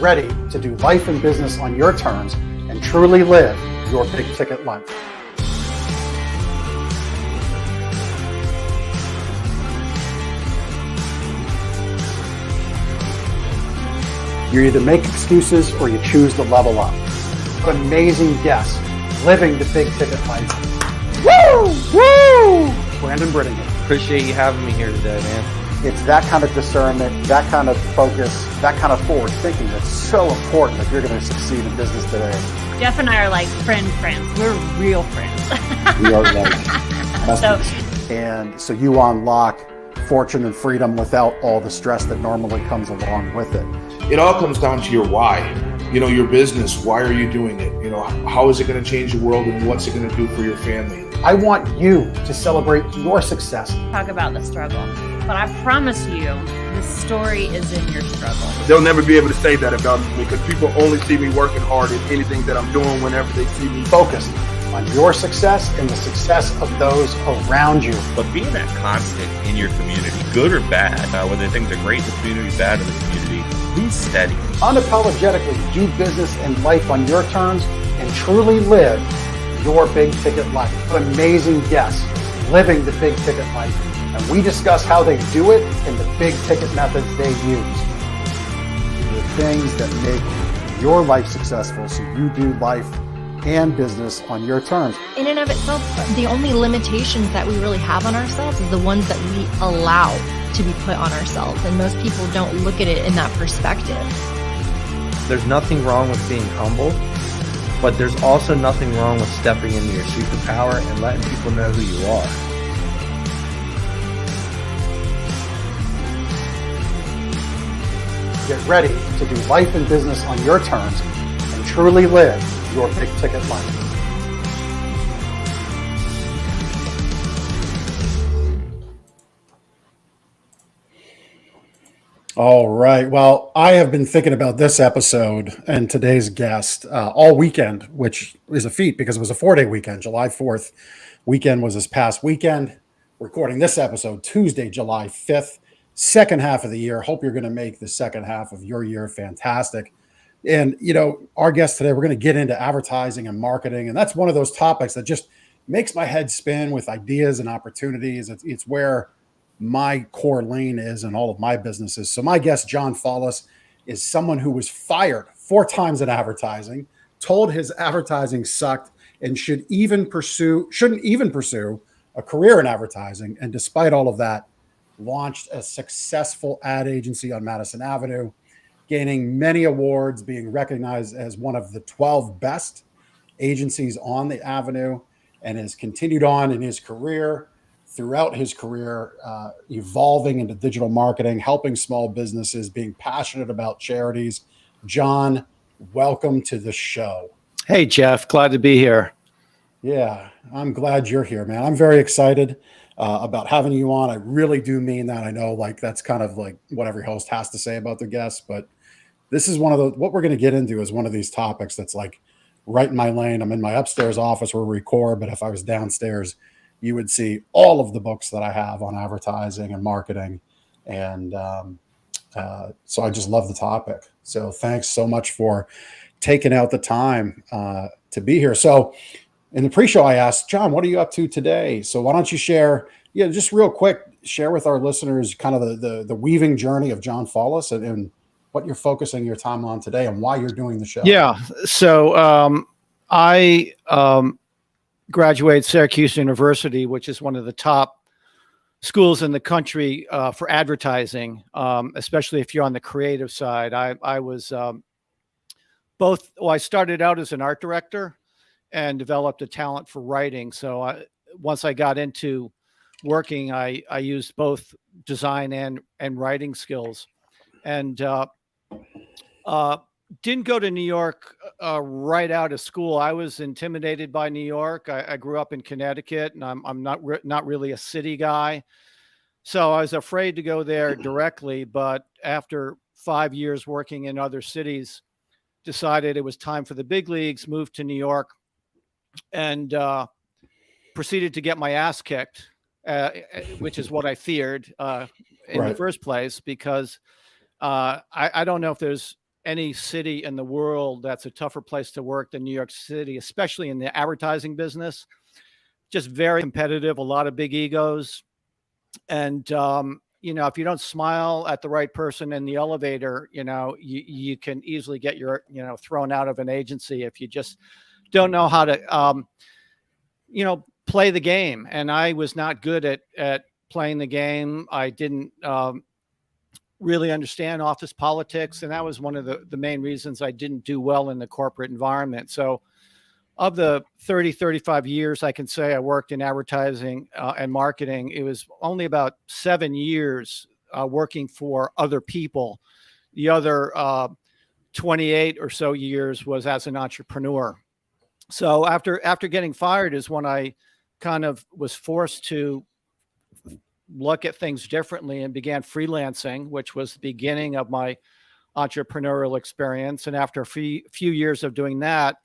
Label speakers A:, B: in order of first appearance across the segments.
A: ready to do life and business on your terms and truly live your big ticket life. You either make excuses or you choose to level up. What amazing guests living the big ticket life. Woo! Woo! Brandon Brittingham.
B: Appreciate you having me here today, man.
A: It's that kind of discernment, that kind of focus, that kind of forward thinking that's so important if you're going to succeed in business today.
C: Jeff and I are like friends. We're real friends.
A: We are and so you unlock fortune and freedom without all the stress that normally comes along with it.
D: It all comes down to your why. You know, your business, why are you doing it? You know, how is it going to change the world and what's it going to do for your family?
A: I want you to celebrate your success.
C: Talk about the struggle, but I promise you, the story is in your struggle.
E: They'll never be able to say that about me because people only see me working hard in anything that I'm doing whenever they see me.
A: Focused on your success and the success of those around you.
F: But being that constant in your community, good or bad, whether things are great in the community, bad in the community, be steady.
A: Unapologetically do business and life on your terms and truly live your big ticket life. What amazing guests living the big ticket life. And we discuss how they do it and the big ticket methods they use. The things that make your life successful so you do life and business on your terms.
G: In and of itself, the only limitations that we really have on ourselves is the ones that we allow to be put on ourselves. And most people don't look at it in that perspective.
B: There's nothing wrong with being humble, but there's also nothing wrong with stepping into your superpower and letting people know who you are.
A: Get ready to do life and business on your terms and truly live your big ticket life. All right. Well, I have been thinking about this episode and today's guest all weekend, which is a feat because it was a 4-day weekend. July 4th weekend was this past weekend. Recording this episode Tuesday, July 5th, second half of the year. Hope you're going to make the second half of your year fantastic. And, you know, our guest today, we're going to get into advertising and marketing. And that's one of those topics that just makes my head spin with ideas and opportunities. It's where my core lane is in all of my businesses. So my guest, John Follis, is someone who was fired 4 times in advertising, told his advertising sucked and shouldn't even pursue a career in advertising. And despite all of that, launched a successful ad agency on Madison Avenue, gaining many awards, being recognized as one of the 12 best agencies on the Avenue, and has continued on in his career, throughout his career, evolving into digital marketing, helping small businesses, being passionate about charities. John, welcome to the show.
H: Hey, Jeff, glad to be here.
A: Yeah, I'm glad you're here, man. I'm very excited about having you on. I really do mean that. I know like that's kind of like what every host has to say about their guests, but this is one of the, what we're going to get into is one of these topics that's like right in my lane. I'm in my upstairs office where we record, but if I was downstairs, you would see all of the books that I have on advertising and marketing. And so I just love the topic. So thanks so much for taking out the time to be here. So in the pre-show, I asked, John, what are you up to today? So why don't you share, just real quick, share with our listeners kind of the weaving journey of John Follis and what you're focusing your time on today and why you're doing the show.
H: Yeah. So I graduated Syracuse University, which is one of the top schools in the country for advertising, especially if you're on the creative side. I was I started out as an art director and developed a talent for writing. So once I got into working, I used both design and writing skills, and didn't go to New York right out of school. I was intimidated by New York. I grew up in Connecticut, and I'm not really a city guy, so I was afraid to go there directly. But after 5 years working in other cities, decided it was time for the big leagues. Moved to New York, and proceeded to get my ass kicked, which is what I feared in the first place, because I don't know if there's any city in the world that's a tougher place to work than New York City, especially in the advertising business. Just very competitive, a lot of big egos. And, if you don't smile at the right person in the elevator, you can easily get thrown out of an agency if you just don't know how to, play the game. And I was not good at playing the game. I didn't really understand office politics. And that was one of the main reasons I didn't do well in the corporate environment. So of the 30, 35 years, I can say I worked in advertising and marketing. It was only about 7 years working for other people. The other 28 or so years was as an entrepreneur. So after getting fired is when I kind of was forced to look at things differently and began freelancing, which was the beginning of my entrepreneurial experience. And after a few years of doing that,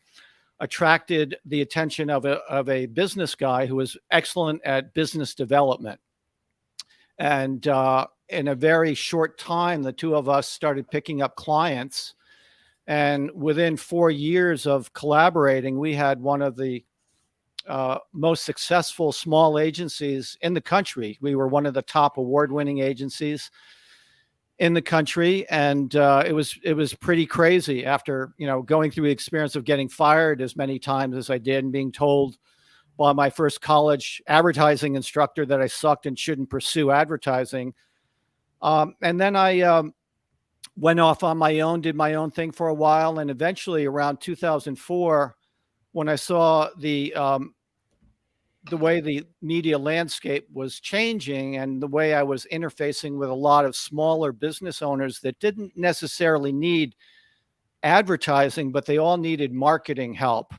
H: attracted the attention of a business guy who was excellent at business development. And in a very short time, the two of us started picking up clients. And within 4 years of collaborating, we had one of the most successful small agencies in the country. We were one of the top award-winning agencies in the country. And it was pretty crazy after, going through the experience of getting fired as many times as I did and being told by my first college advertising instructor that I sucked and shouldn't pursue advertising. And then I went off on my own, did my own thing for a while. And eventually around 2004, when I saw the way the media landscape was changing and the way I was interfacing with a lot of smaller business owners that didn't necessarily need advertising, but they all needed marketing help.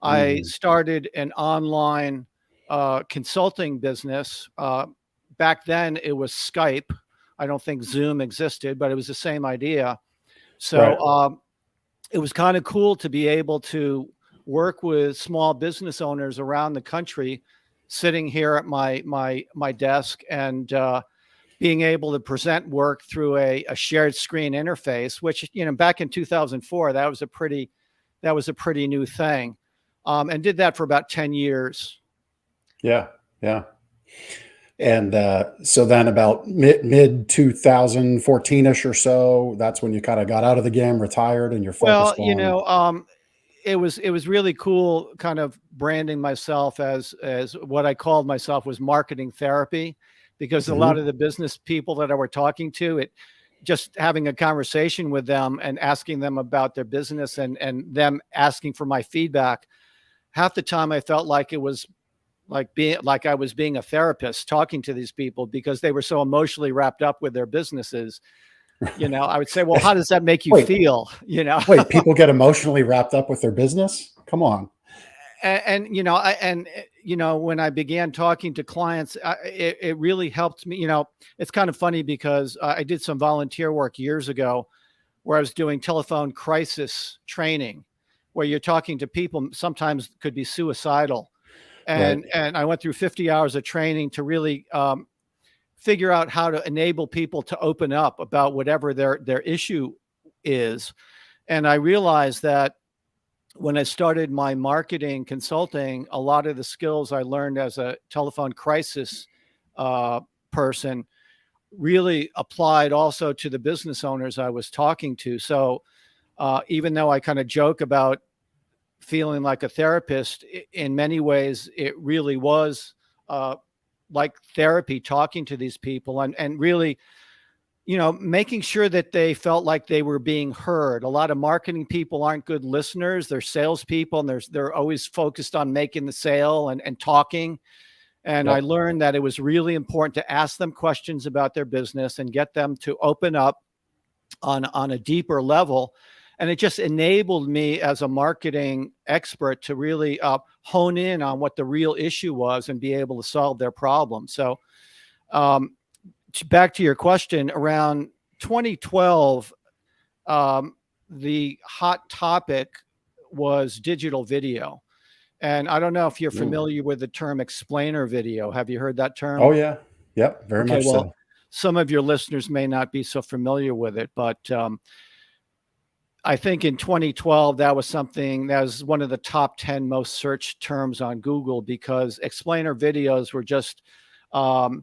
H: I started an online consulting business. Back then it was Skype. I don't think Zoom existed, but it was the same idea. So it was kind of cool to be able to work with small business owners around the country, sitting here at my desk and being able to present work through a shared screen interface, which, back in 2004, that was a pretty new thing. And did that for about 10 years. Yeah.
A: And so then about mid 2014-ish or so, that's when you kind of got out of the game, retired, and you're focused on...
H: It was really cool kind of branding myself as what I called myself was marketing therapy, because a lot of the business people that I were talking to, just having a conversation with them and asking them about their business and them asking for my feedback, half the time I felt like it was like I was being a therapist talking to these people because they were so emotionally wrapped up with their businesses. I would say, well, how does that make you feel?
A: Wait, people get emotionally wrapped up with their business? Come on.
H: And when I began talking to clients, it really helped me. It's kind of funny because I did some volunteer work years ago where I was doing telephone crisis training, where you're talking to people sometimes could be suicidal. And I went through 50 hours of training to really figure out how to enable people to open up about whatever their issue is. And I realized that when I started my marketing consulting, a lot of the skills I learned as a telephone crisis person really applied also to the business owners I was talking to. So even though I kind of joke about feeling like a therapist, in many ways, it really was like therapy, talking to these people and really, making sure that they felt like they were being heard. A lot of marketing people aren't good listeners. They're salespeople, and they're always focused on making the sale and talking. And I learned that it was really important to ask them questions about their business and get them to open up on a deeper level. And it just enabled me as a marketing expert to really hone in on what the real issue was and be able to solve their problem. So back to your question, around 2012, the hot topic was digital video. And I don't know if you're familiar with the term explainer video. Have you heard that term?
A: Oh, yeah. Yep. Very much so.
H: Well, some of your listeners may not be so familiar with it, but I think in 2012, that was one of the top 10 most searched terms on Google, because explainer videos were just the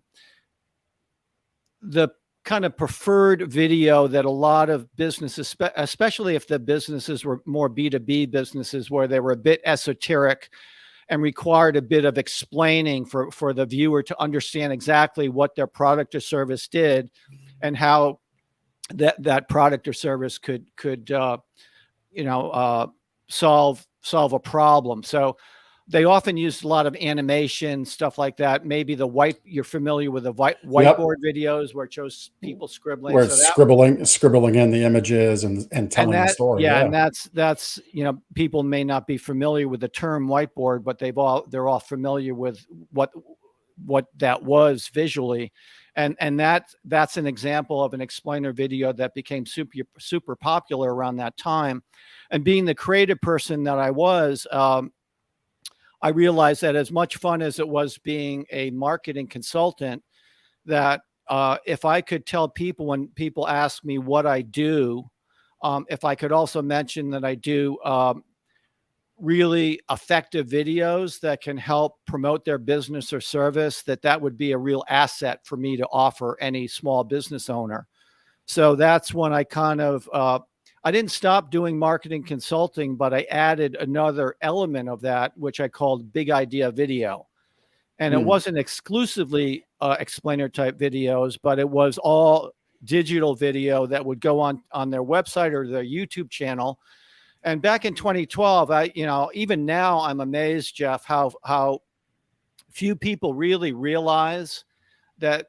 H: kind of preferred video that a lot of businesses, especially if the businesses were more B2B businesses where they were a bit esoteric and required a bit of explaining for the viewer to understand exactly what their product or service did and how that product or service could solve a problem. So they often used a lot of animation, stuff like that. Maybe you're familiar with the whiteboard videos where it shows people scribbling.
A: Where it's scribbling in the images and telling the story.
H: Yeah, and that's people may not be familiar with the term whiteboard, but they're all familiar with what that was visually. And that's an example of an explainer video that became super popular around that time. And being the creative person that I was, I realized that as much fun as it was being a marketing consultant, that if I could tell people, when people ask me what I do, if I could also mention that I do really effective videos that can help promote their business or service, that would be a real asset for me to offer any small business owner. So that's when I kind of, I didn't stop doing marketing consulting, but I added another element of that, which I called big idea video. And it wasn't exclusively explainer type videos, but it was all digital video that would go on their website or their YouTube channel. And back in 2012, even now I'm amazed, Jeff, how few people really realize that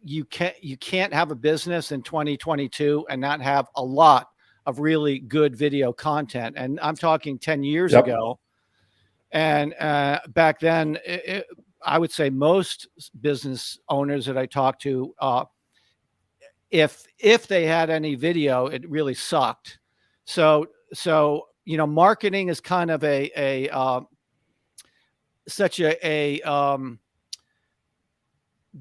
H: you can't have a business in 2022 and not have a lot of really good video content. And I'm talking 10 years ago. And back then, I would say most business owners that I talked to, if they had any video, it really sucked. So marketing is kind of such a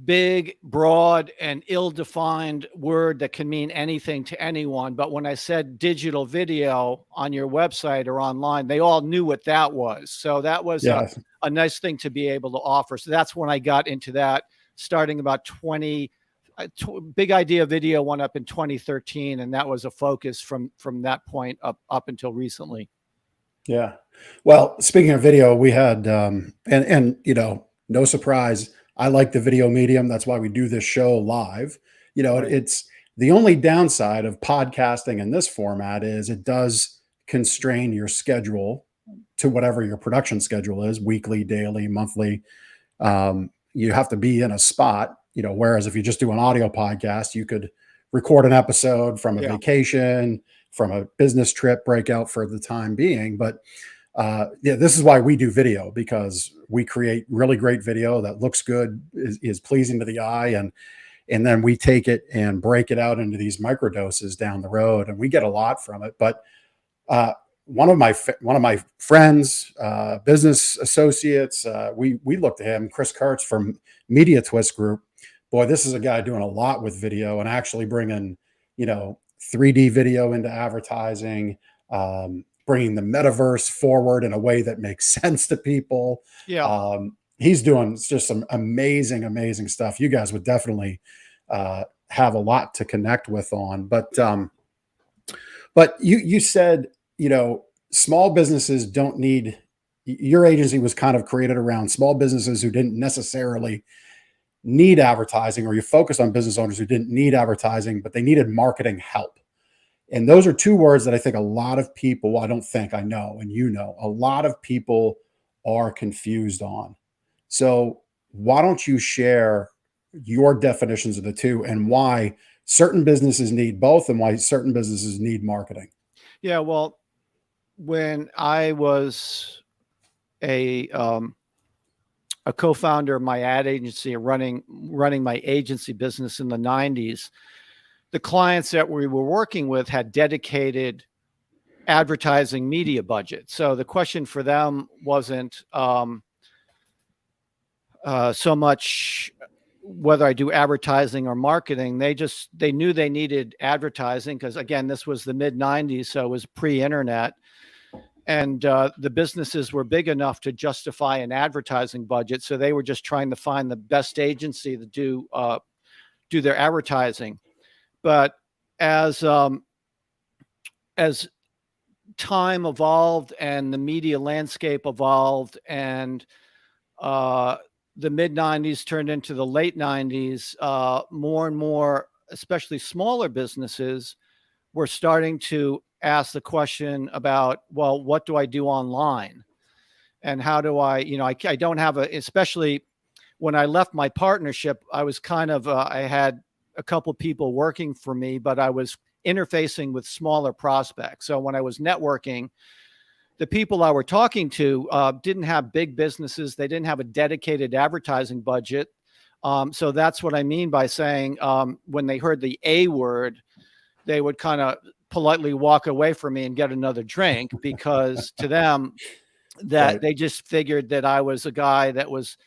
H: big, broad, and ill-defined word that can mean anything to anyone. But when I said digital video on your website or online, they all knew what that was. So that was a nice thing to be able to offer. So that's when I got into that, starting about big idea video went up in 2013. And that was a focus from that point up until recently.
A: Yeah. Well, speaking of video, we had, no surprise, I like the video medium. That's why we do this show live. Right. It's the only downside of podcasting in this format is it does constrain your schedule to whatever your production schedule is, weekly, daily, monthly. You have to be in a spot, whereas if you just do an audio podcast, you could record an episode from a vacation, from a business trip, breakout for the time being. But this is why we do video, because we create really great video that looks good, is pleasing to the eye, and then we take it and break it out into these microdoses down the road, and we get a lot from it. But one of my friends, business associates, we looked at him, Chris Kurtz from Media Twist Group. Boy, this is a guy doing a lot with video and actually bringing 3D video into advertising. Bringing the metaverse forward in a way that makes sense to people. Yeah. He's doing just some amazing stuff. You guys would definitely have a lot to connect with on. But you said, small businesses don't need, your agency was kind of created around small businesses who didn't necessarily need advertising, or you focus on business owners who didn't need advertising, but they needed marketing help. And those are two words that I think a lot of people, well, I don't think, I know, and a lot of people are confused on. So why don't you share your definitions of the two and why certain businesses need both and why certain businesses need marketing? Yeah,
H: well, when I was a co-founder of my ad agency, running my agency business in the 90s, the clients that we were working with had dedicated advertising media budgets. So the question for them wasn't so much whether I do advertising or marketing. They knew they needed advertising because, again, this was the mid 90s, so it was pre-internet. And the businesses were big enough to justify an advertising budget. So they were just trying to find the best agency to do their advertising. But as time evolved and the media landscape evolved, and the mid 90s turned into the late 90s, more and more, especially smaller businesses, were starting to ask the question about, well, what do I do online? And how do I don't have especially when I left my partnership, I was kind of, I had a couple people working for me, but I was interfacing with smaller prospects. So when I was networking, the people I were talking to didn't have big businesses. They didn't have a dedicated advertising budget. So that's what I mean by saying when they heard the A word, they would kind of politely walk away from me and get another drink, because to them that they just figured that I was a guy that was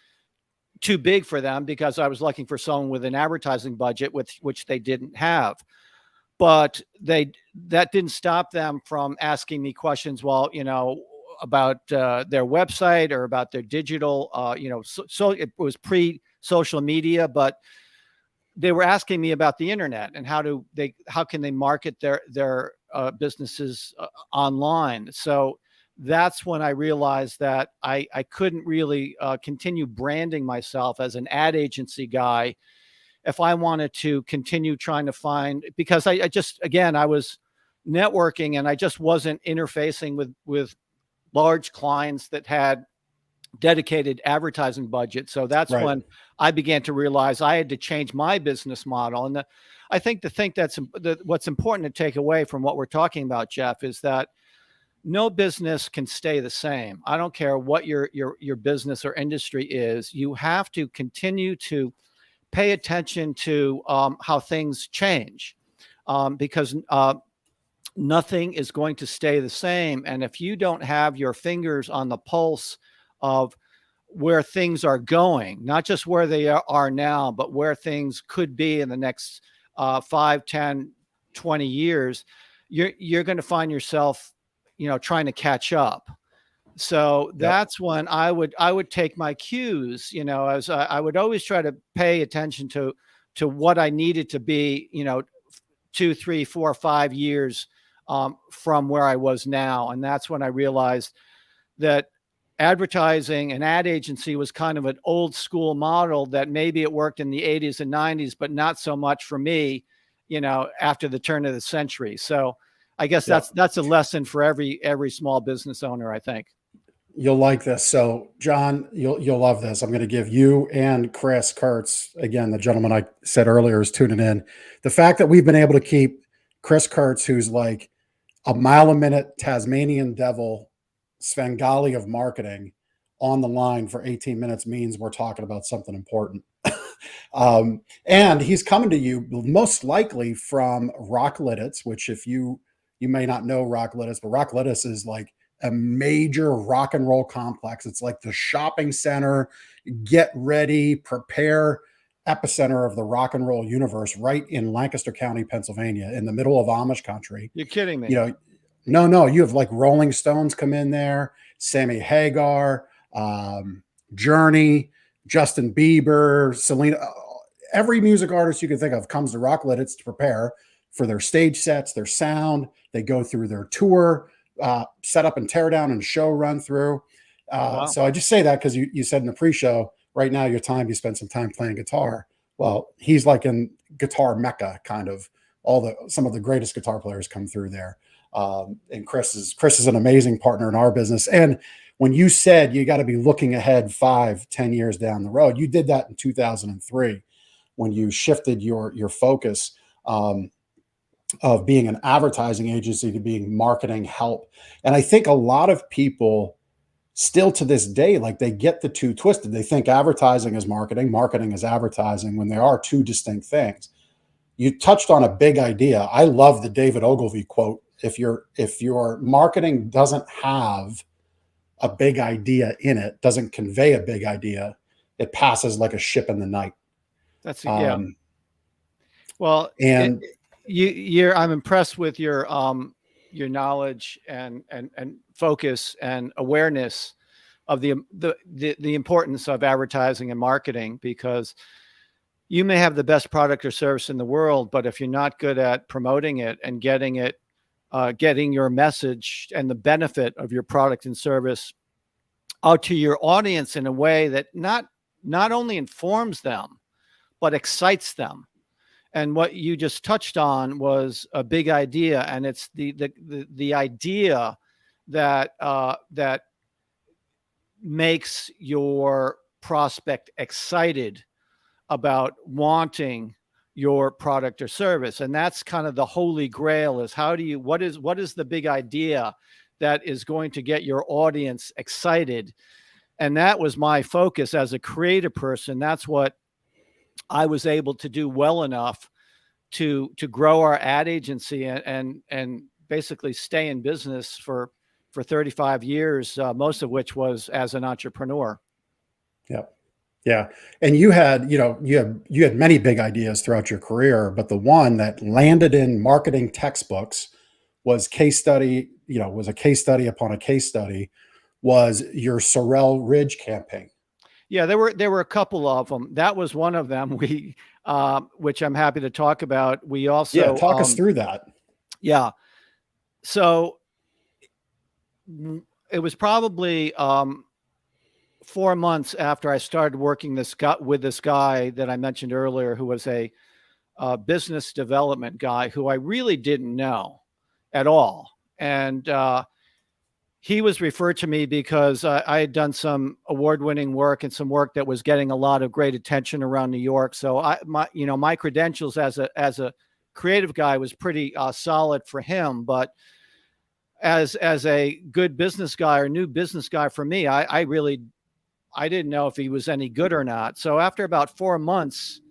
H: too big for them, because I was looking for someone with an advertising budget, which they didn't have. But that didn't stop them from asking me questions, well, about their website or about their digital, so it was pre-social media, but they were asking me about the internet and how can they market their businesses online. So that's when I realized that I couldn't really continue branding myself as an ad agency guy if I wanted to continue trying to find, because I was networking and I just wasn't interfacing with large clients that had dedicated advertising budget. So that's when I began to realize I had to change my business model. And I think that's what's important to take away from what we're talking about, Jeff, is that no business can stay the same. I don't care what your business or industry is. You have to continue to pay attention to how things change, because nothing is going to stay the same. And if you don't have your fingers on the pulse of where things are going, not just where they are now, but where things could be in the next 5, 10, 20 years, you're going to find yourself, trying to catch up. So that's when I would take my cues, as I would always try to pay attention to what I needed to be, 2, 3, 4, 5 years from where I was now. And that's when I realized that advertising and ad agency was kind of an old school model, that maybe it worked in the 80s and 90s, but not so much for me, after the turn of the century. So I guess that's a lesson for every small business owner, I think.
A: You'll like this. So, John, you'll love this. I'm going to give you and Chris Kurtz, again, the gentleman I said earlier is tuning in. The fact that we've been able to keep Chris Kurtz, who's like a mile a minute Tasmanian devil, Svengali of marketing, on the line for 18 minutes means we're talking about something important. And he's coming to you most likely from Rocklititz, which if you may not know Rocklititz, but Rocklititz is like a major rock and roll complex. It's like the shopping center, get ready, prepare epicenter of the rock and roll universe, right in Lancaster County, Pennsylvania, in the middle of Amish country.
H: You're kidding me.
A: No, you have like Rolling Stones come in there, Sammy Hagar, Journey, Justin Bieber, Selena, every music artist you can think of comes to Rocklititz to prepare for their stage sets, their sound. They go through their tour, set up and tear down and show run through.
H: Wow.
A: So I just say that because you said in the pre-show, right now you spend some time playing guitar. Well, he's like in guitar mecca, kind of. Some of the greatest guitar players come through there. And Chris is an amazing partner in our business. And when you said you got to be looking ahead 5, 10 years down the road, you did that in 2003 when you shifted your focus of being an advertising agency to being marketing help. And I think a lot of people still to this day, like they get the two twisted. They think advertising is marketing, marketing is advertising, when they are two distinct things. You touched on a big idea. I love the David Ogilvy quote. If your marketing doesn't have a big idea in it, doesn't convey a big idea, it passes like a ship in the night.
H: That's yeah. Well,
A: And
H: I'm impressed with your knowledge and focus and awareness of the importance of advertising and marketing, because you may have the best product or service in the world, but if you're not good at promoting it and getting your message and the benefit of your product and service out to your audience in a way that not only informs them, but excites them. And what you just touched on was a big idea, and it's the idea that makes your prospect excited about wanting your product or service. And that's kind of the holy grail, is what is the big idea that is going to get your audience excited? And that was my focus as a creative person. That's what I was able to do well enough to grow our ad agency and basically stay in business for 35 years, most of which was as an entrepreneur.
A: yeah. Yeah. And you had many big ideas throughout your career, but the one that landed in marketing textbooks was a case study upon a case study, was your Sorrel Ridge campaign.
H: Yeah, there were a couple of them. That was one of them. Which I'm happy to talk about. We also
A: talk us through that.
H: Yeah. So it was probably 4 months after I started working with this guy that I mentioned earlier, who was a business development guy who I really didn't know at all. And he was referred to me because I had done some award-winning work and some work that was getting a lot of great attention around New York. So my credentials as a creative guy was pretty solid for him. But as a good business guy or new business guy for me, I didn't know if he was any good or not. So after about 4 months,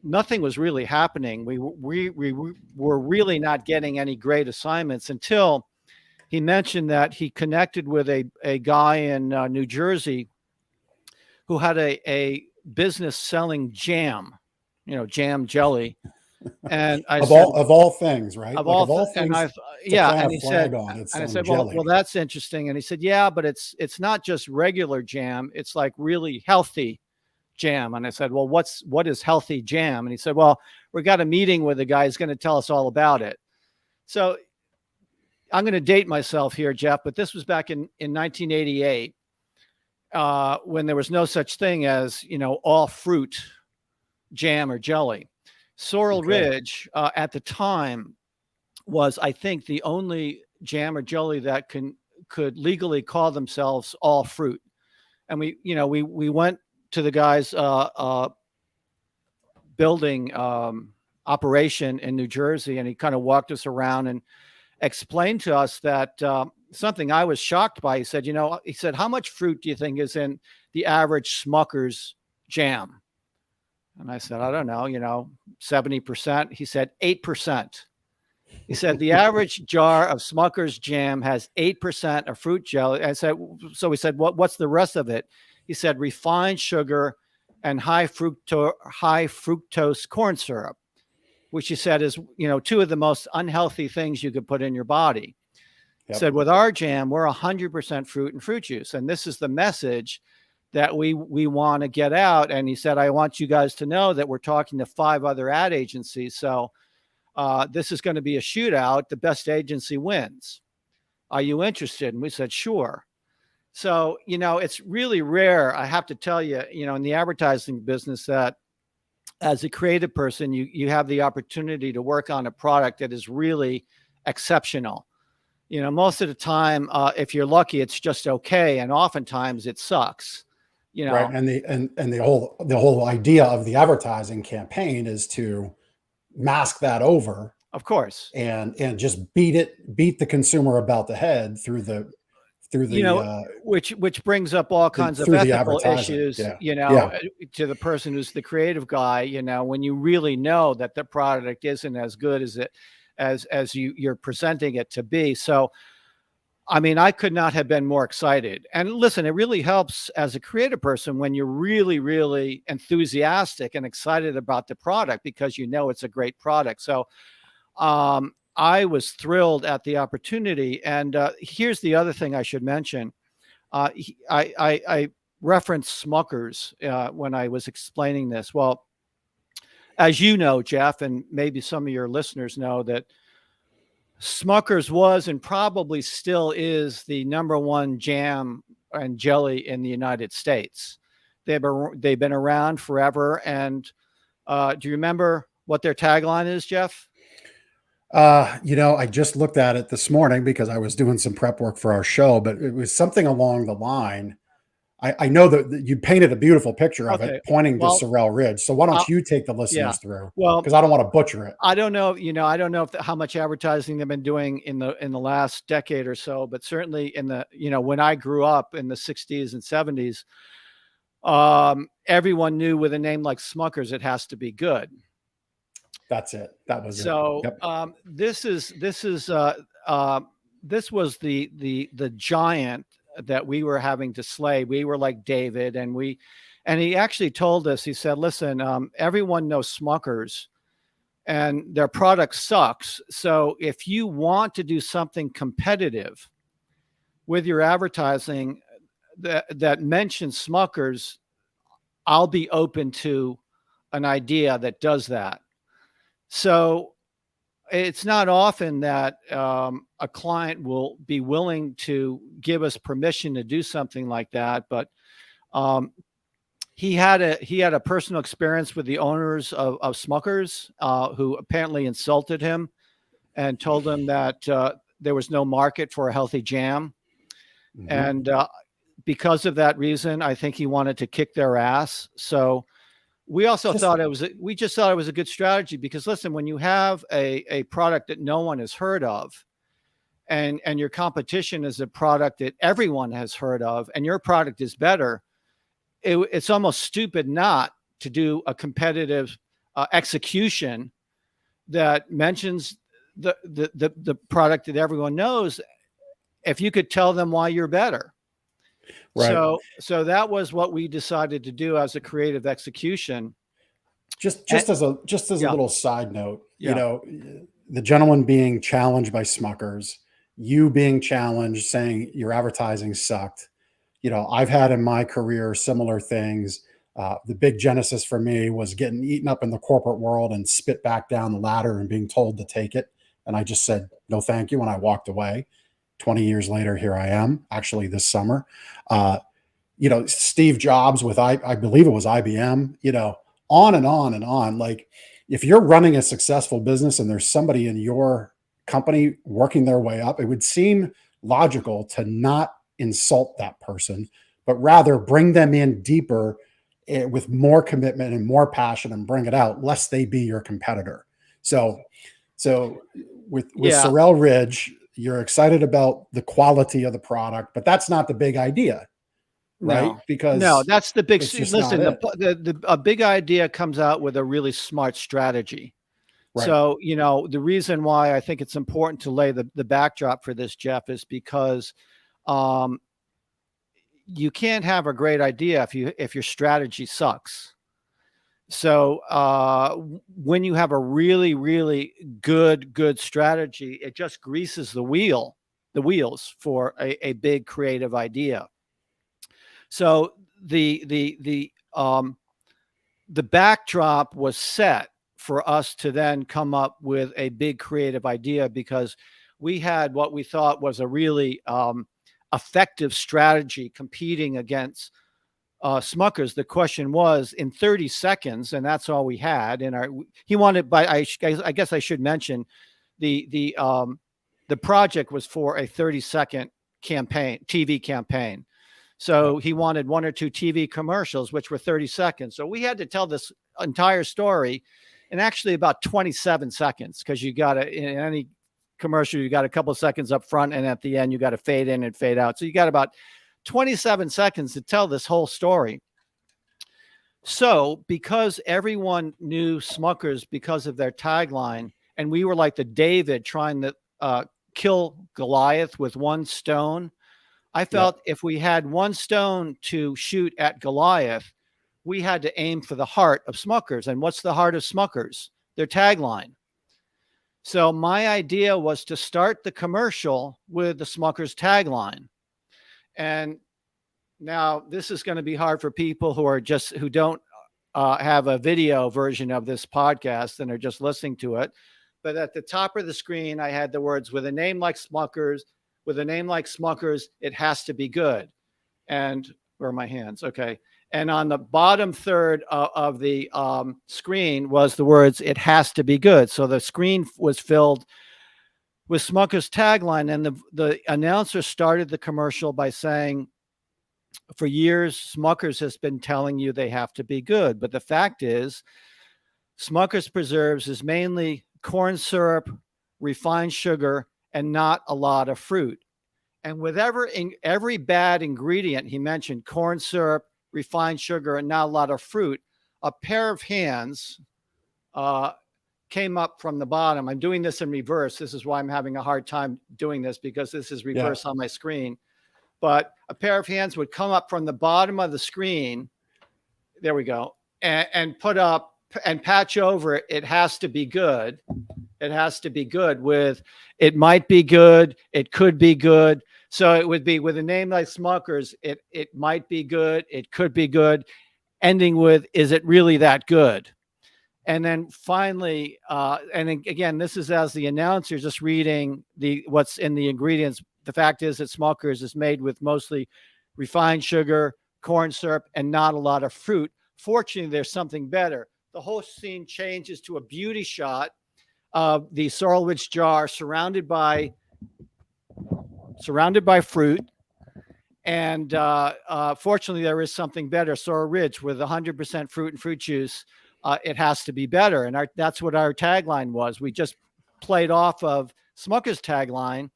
H: nothing was really happening. We were really not getting any great assignments until he mentioned that he connected with a guy in New Jersey who had a business selling jam, jam jelly. And I said,
A: of all things, right?
H: Of all things. And he said,
A: I
H: said, well, that's interesting. And he said, yeah, but it's not just regular jam. It's like really healthy jam. And I said, well, what is healthy jam? And he said, well, we got a meeting with a guy who's going to tell us all about it. So I'm going to date myself here, Jeff, but this was back in 1988 when there was no such thing as, all fruit jam or jelly. Sorrel Ridge at the time was, I think, the only jam or jelly that could legally call themselves all fruit. And we went to the guy's building operation in New Jersey, and he kind of walked us around and explained to us that something I was shocked by. He said, how much fruit do you think is in the average Smucker's jam? And I said, I don't know, 70%. He said 8%. He said the average jar of Smucker's jam has 8% of fruit jelly. I said, so we said, what's the rest of it? He said refined sugar and high fructose corn syrup, which he said is, two of the most unhealthy things you could put in your body. Yep. Said with our jam, we're 100% fruit and fruit juice. And this is the message that we want to get out. And he said, I want you guys to know that we're talking to 5 other ad agencies. So this is going to be a shootout. The best agency wins. Are you interested? And we said, sure. So, it's really rare, I have to tell you, in the advertising business, that as a creative person, you have the opportunity to work on a product that is really exceptional. Most of the time, if you're lucky, it's just okay. And oftentimes it sucks.
A: Right. And the whole idea of the advertising campaign is to mask that over,
H: of course,
A: and just beat the consumer about the head through the
H: which brings up all kinds of ethical issues, to the person who's the creative guy, when you really know that the product isn't as good as you're presenting it to be. So I mean, I could not have been more excited. And listen, it really helps as a creative person when you're really, really enthusiastic and excited about the product because you know it's a great product. So I was thrilled at the opportunity. And here's the other thing I should mention. I referenced Smuckers when I was explaining this. Well, as you know, Jeff, and maybe some of your listeners know, that Smuckers was and probably still is the #1 jam and jelly in the United States. They've been around forever. And do you remember what their tagline is, Jeff?
A: I just looked at it this morning because I was doing some prep work for our show, but it was something along the line. I know that you painted a beautiful picture of
H: Okay.
A: it pointing to
H: Well,
A: Sorrel Ridge. So why don't
H: uh,
A: you take the
H: yeah.
A: listeners through?
H: Well,
A: Because I don't want to butcher it.
H: I don't know, I don't know how much advertising they've been doing in the last decade or so, but certainly in the, when I grew up in the 60s and 70s, everyone knew with a name like Smuckers, it has to be good.
A: That's it. That was
H: So,
A: it. Yep.
H: this was the giant that we were having to slay. We were like David, and he actually told us, he said, listen, everyone knows Smuckers and their product sucks. So if you want to do something competitive with your advertising that mentions Smuckers, I'll be open to an idea that does that. So it's not often that a client will be willing to give us permission to do something like that. But he had a personal experience with the owners of Smuckers, who apparently insulted him and told him that there was no market for a healthy jam. Mm-hmm. And because of that reason, I think he wanted to kick their ass. So we also thought it was a good strategy because, listen, when you have a product that no one has heard of, and your competition is a product that everyone has heard of, and your product is better, it's almost stupid not to do a competitive execution that mentions the product that everyone knows, if you could tell them why you're better. Right. So that was what we decided to do as a creative execution.
A: Just as a little side note,
H: Yeah.
A: The gentleman being challenged by Smuckers, you being challenged saying your advertising sucked. I've had in my career similar things. The big genesis for me was getting eaten up in the corporate world and spit back down the ladder and being told to take it. And I just said, no, thank you. And I walked away. 20 years later, here I am, actually this summer. Steve Jobs with, I believe it was IBM, on and on and on. Like, if you're running a successful business and there's somebody in your company working their way up, it would seem logical to not insult that person, but rather bring them in deeper with more commitment and more passion and bring it out, lest they be your competitor. So with Sorrel Ridge, you're excited about the quality of the product, but that's not the big idea, right?
H: No, that's the big.
A: Listen,
H: a big idea comes out with a really smart strategy. Right. So the reason why I think it's important to lay the backdrop for this, Jeff, is because you can't have a great idea if your strategy sucks. So when you have a really, really good strategy, it just greases the wheels for a big creative idea. So the backdrop was set for us to then come up with a big creative idea because we had what we thought was a really effective strategy competing against Smuckers. The question was in 30 seconds, and that's all we had. And he wanted, I guess I should mention, the project was for a 30-second TV campaign. So he wanted 1 or 2 TV commercials, which were 30 seconds. So we had to tell this entire story in actually about 27 seconds, because you got to, in any commercial, you got a couple of seconds up front, and at the end, you got to fade in and fade out. So you got about 27 seconds to tell this whole story. So because everyone knew Smuckers because of their tagline, and we were like the David trying to kill Goliath with one stone. I felt if we had one stone to shoot at Goliath, we had to aim for the heart of Smuckers. And what's the heart of Smuckers? Their tagline. So my idea was to start the commercial with the Smuckers tagline. And now this is going to be hard for people who don't have a video version of this podcast and are just listening to it. But at the top of the screen, I had the words, with a name like Smuckers, it has to be good. And where are my hands? Okay. And on the bottom third of the screen was the words, it has to be good. So the screen was filled with Smuckers tagline. And the announcer started the commercial by saying, for years, Smuckers has been telling you they have to be good. But the fact is, Smuckers Preserves is mainly corn syrup, refined sugar, and not a lot of fruit. And with every bad ingredient he mentioned, corn syrup, refined sugar, and not a lot of fruit, a pair of hands came up from the bottom. I'm doing this in reverse. This is why I'm having a hard time doing this, because this is reverse on my screen. But a pair of hands would come up from the bottom of the screen. There we go. And put up and patch over it. It has to be good. It has to be good with, it might be good. It could be good. So it would be with a name like Smuckers, it might be good. It could be good. Ending with, is it really that good? And then finally, and again, this is as the announcer just reading what's in the ingredients. The fact is that Smuckers is made with mostly refined sugar, corn syrup, and not a lot of fruit. Fortunately, there's something better. The whole scene changes to a beauty shot of the Sorrel Ridge jar surrounded by fruit. And fortunately, there is something better. Sorrel Ridge with 100% fruit and fruit juice. It has to be better. And that's what our tagline was. We just played off of Smuckers' tagline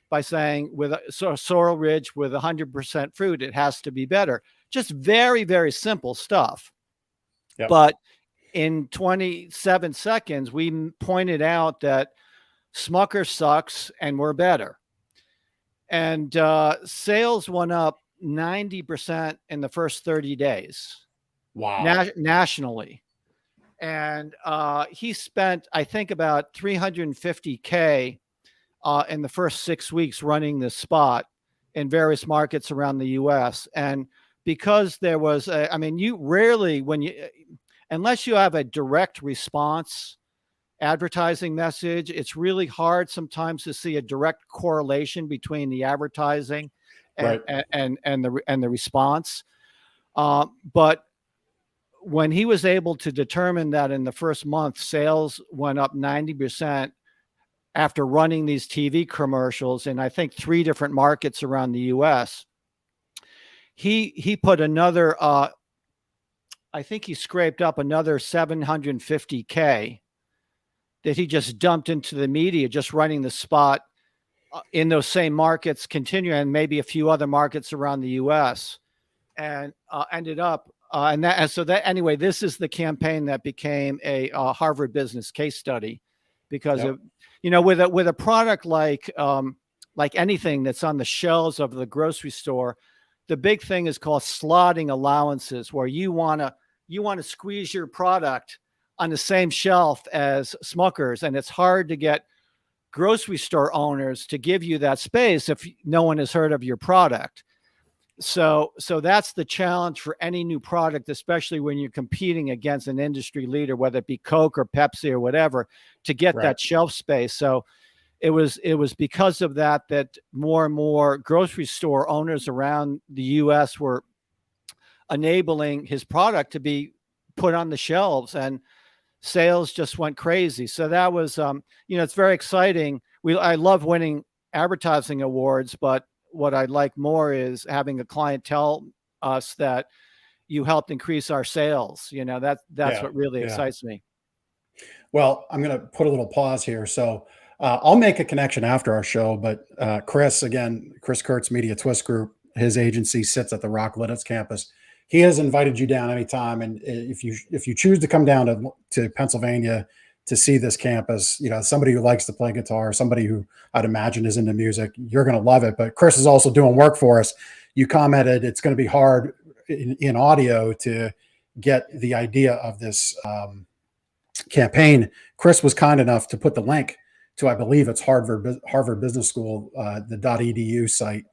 H: by saying, with Sorrel Ridge with 100% fruit, it has to be better. Just very, very simple stuff. Yep. But in 27 seconds, we pointed out that Smucker sucks and we're better. And sales went up 90% in the first 30 days.
A: Wow.
H: Nationally. And he spent, I think, about $350K in the first 6 weeks running this spot in various markets around the US. And because there was, you rarely, unless you have a direct response advertising message, it's really hard sometimes to see a direct correlation between the advertising and the response. But when he was able to determine that in the first month, sales went up 90% after running these TV commercials in, I think, 3 different markets around the US, he put another, I think he scraped up another $750K that he just dumped into the media, just running the spot in those same markets, continuing, and maybe a few other markets around the US, and ended up, anyway, this is the campaign that became a Harvard Business case study, because of, with a product like anything that's on the shelves of the grocery store, the big thing is called slotting allowances, where you want to squeeze your product on the same shelf as Smuckers, and it's hard to get grocery store owners to give you that space if no one has heard of your product. So that's the challenge for any new product, especially when you're competing against an industry leader, whether it be Coke or Pepsi or whatever, to get that shelf space. So it was because of that more and more grocery store owners around the US were enabling his product to be put on the shelves, and sales just went crazy. So that was, it's very exciting. I love winning advertising awards, but what I'd like more is having a client tell us that you helped increase our sales. That's what really excites me.
A: Well, I'm going to put a little pause here. So I'll make a connection after our show, but Chris Kurtz Media Twist Group, his agency sits at the Rockledge campus. He has invited you down anytime. And if you choose to come down to Pennsylvania to see this campus. You know, somebody who likes to play guitar, somebody who I'd imagine is into music, you're going to love it. But Chris is also doing work for us. You commented it's going to be hard in audio to get the idea of this campaign. Chris was kind enough to put the link to, I believe it's Harvard Business School, the .edu site.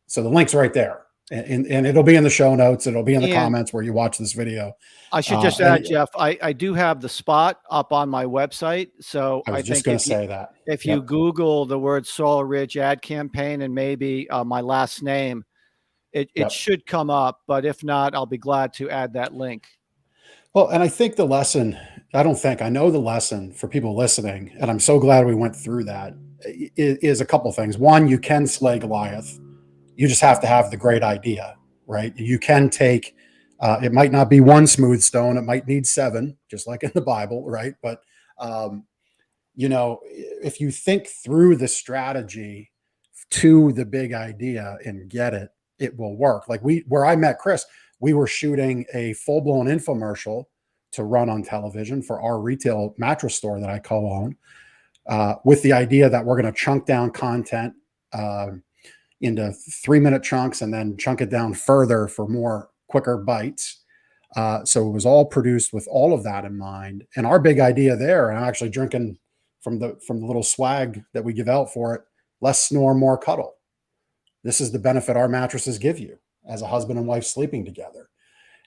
A: So the link's right there. And it'll be in the show notes. It'll be in the comments where you watch this video.
H: I should just add, Jeff, I do have the spot up on my website. So
A: I was just going to say that.
H: If you Google the word Solar Ridge ad campaign and maybe my last name, it should come up. But if not, I'll be glad to add that link.
A: Well, and I think the lesson, I know the lesson for people listening, and I'm so glad we went through that, is a couple things. One, you can slay Goliath. You just have to have the great idea, right? You can take, it might not be one smooth stone. It might need 7, just like in the Bible, right? But, you know, if you think through the strategy to the big idea and get it, it will work. Like where I met Chris, we were shooting a full-blown infomercial to run on television for our retail mattress store that I co-own, with the idea that we're going to chunk down content, into 3-minute chunks and then chunk it down further for more quicker bites. So it was all produced with all of that in mind. And our big idea there, and I'm actually drinking from the little swag that we give out for it, less snore, more cuddle. This is the benefit our mattresses give you as a husband and wife sleeping together.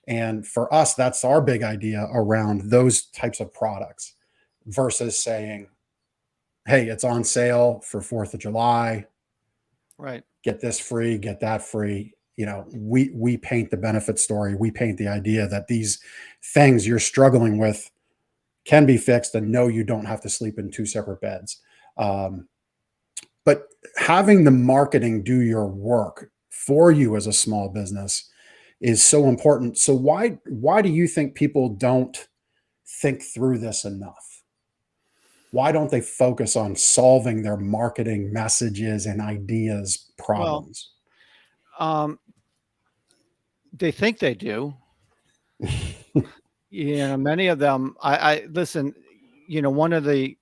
A: And for us, that's our big idea around those types of products versus saying, hey, it's on sale for 4th of July.
H: Right.
A: Get this free, get that free. You know, we paint the benefit story. We paint the idea that these things you're struggling with can be fixed, and no, you don't have to sleep in 2 separate beds. But having the marketing do your work for you as a small business is so important. So why do you think people don't think through this enough? Why don't they focus on solving their marketing messages and ideas problems?
H: Well, they think they do. You know, many of them, I listen, you know,